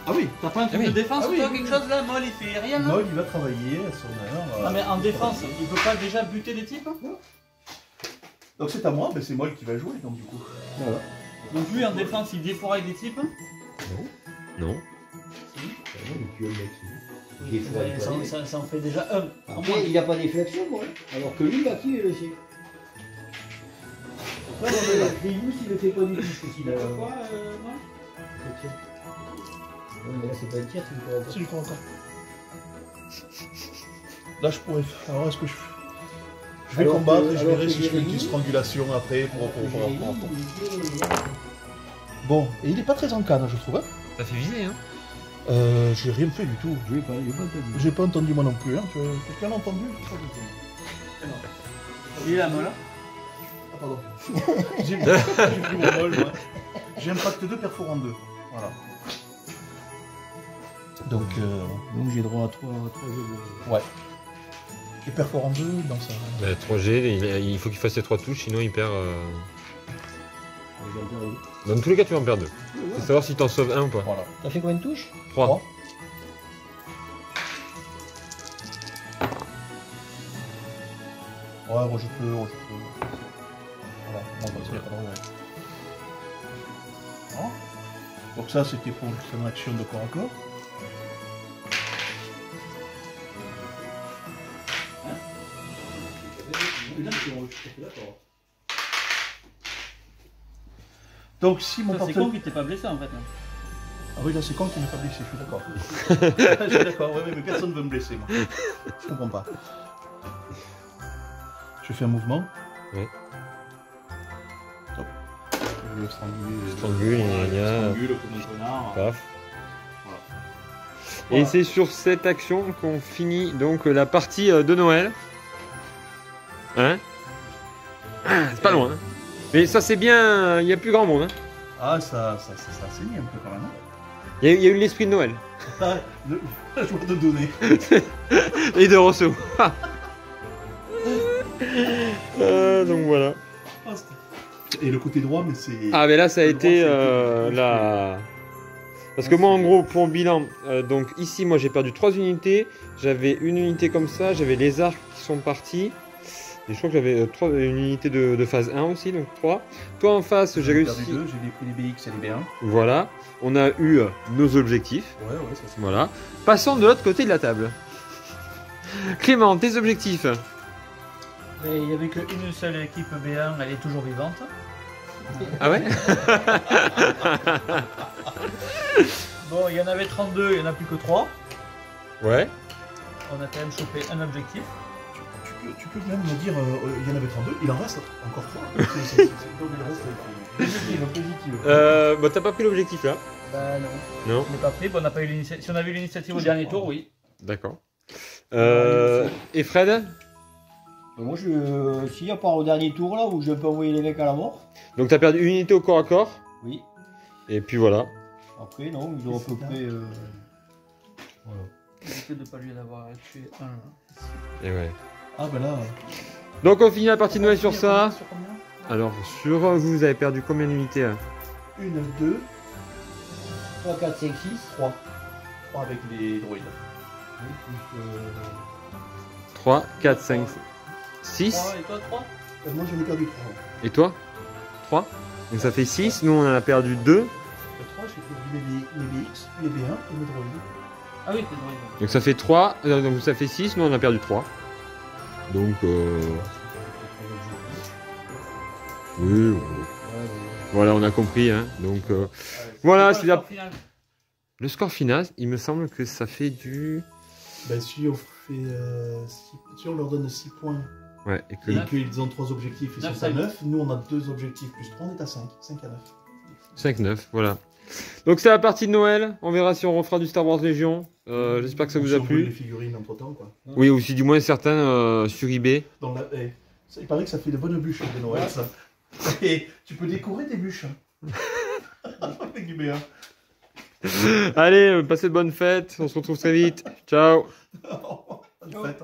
Ah oui. T'as pas un truc Ah oui. de défense Ah oui, toi, oui, quelque oui. chose là? Moll, il fait rien là? Moll, il va travailler à son heure. Ah mais en défense, il peut pas déjà buter des types? Donc c'est à moi, mais c'est Moll qui va jouer, donc du coup. Voilà. Donc lui en défense, il défouraille des types? Non. Ça en fait déjà un. Après, il n'a pas d'efflexion, moi. Alors que lui, il va activer le sien. Après, Gribus, il le fait pas du tout, ce qu'il a. Quoi, moi? Non, mais là, c'est pas le tir, c'est le corps. C'est du corps encore. Là, je pourrais. Alors, est-ce que je. Je vais Alors combattre que- et je alors verrai que si je fais une Jérémy- petite strangulation après pour. Jérémy, Bon, et il est pas très en canne, je trouve. Hein. T'as fait viser, hein? J'ai rien fait du tout. Je l'ai pas entendu. J'ai pas entendu moi non plus. Hein. Quelqu'un l'a entendu? Il est là, Moll. Ah, pardon. J'ai pris mon bol, moi. J'ai impact 2, perforant 2. Voilà. Donc, Donc j'ai droit à 3 jeux. ouais. Et perforant 2 dans ça. 3G, il faut qu'il fasse les 3 touches, sinon il perd... Dans tous les cas, tu vas en perdre 2. Faut savoir si t'en sauves un ou pas. Voilà. T'as fait combien de touches? 3. Trois. Ouais, je peux. Voilà, bon, bah, c'est pas drôle, ouais. Voilà. Donc ça, c'était pour son action de corps à corps. Donc si mon C'est partenaire... con qu'il t'ait pas blessé en fait. Là. Ah oui, là c'est con qu'il n'est pas blessé, je suis d'accord. Je suis d'accord, ouais, mais personne ne veut me blesser, moi. Je comprends pas. Je fais un mouvement. Ouais. Top. Je vais stranguler. Strangule, Strangule comme un connard. Paf. Voilà. Et c'est sur cette action qu'on finit donc la partie de Noël. Hein? C'est pas loin. Hein. Mais ça c'est bien, il n'y a plus grand monde. Hein. Ah, ça saigne un peu quand même. Hein. Il y a eu l'esprit de Noël. Ah, la joie de donner. Et de recevoir. Donc voilà. Et le côté droit, mais c'est... Ah mais là ça a Le été droit, c'est- la... Parce que moi en gros pour bilan, donc ici moi j'ai perdu 3 unités, j'avais une unité comme ça, j'avais les arcs qui sont partis, et je crois que j'avais une unité de phase 1 aussi, donc 3. Toi en face j'ai réussi, perdu 2, j'ai pris les BX et les B1. voilà, on a eu nos objectifs, Ouais, ça c'est... voilà. Passons de l'autre côté de la table. Clément, tes objectifs? Mais il n'y avait qu'une seule équipe B1, elle est toujours vivante. Ah ouais? Bon, il y en avait 32, il n'y en a plus que 3. Ouais. On a quand même chopé un objectif. Tu peux même me dire, il y en avait 32, il en reste encore 3. Donc il reste... Positive. Bah t'as pas pris l'objectif là? Bah non. Non? On n'est pas pris, bon, on n'a pas eu l'initiative. Si on avait eu l'initiative au dernier tour, oui. D'accord. Et Fred? Moi, s'il y a pas au dernier tour là où je peux envoyer les mecs à la mort, Donc t'as perdu une unité au corps à corps, oui. et puis voilà. Après, non, ils ont à peu près. Voilà. Éviter de ne pas lui en avoir tué un. Et ouais. Ah bah là... Donc on finit la partie de Noël sur ça. Sur combien? Alors sur vous avez perdu combien d'unités hein? 1, 2, 3, 4, 5, 6, 3. 3 avec les droïdes. 3, 4, 5, 6. 3 et toi 3? Moi j'en ai perdu 3. Et toi? 3. Donc ça fait 6. Nous on en a perdu 2. Le 3, j'ai perdu les BX, les B1 et les droïdes. Ah oui, t'es droïde. Donc ça fait 3. Donc ça fait 6. Nous on en a perdu 3. Donc, oui, voilà, on a compris. Hein. Donc, voilà, c'est le score final. Il me semble que ça fait du... Ben, si on fait, si on leur donne 6 points Ouais, et qu'ils ont 3 objectifs, ils sont à 9. Nous, on a 2 objectifs plus 3, on est à 5. 5 à 9. 5-9, voilà. Donc c'est la partie de Noël. On verra si on refera du Star Wars Légion. J'espère que ça vous a plu. Les figurines entre temps, quoi. Oui, ou si du moins certains sur eBay. Dans la... il paraît que ça fait de bonnes bûches de Noël, ça. Et tu peux décorer tes bûches. Avec du BA. Allez, passez de bonnes fêtes. On se retrouve très vite. Ciao. Bonne fête.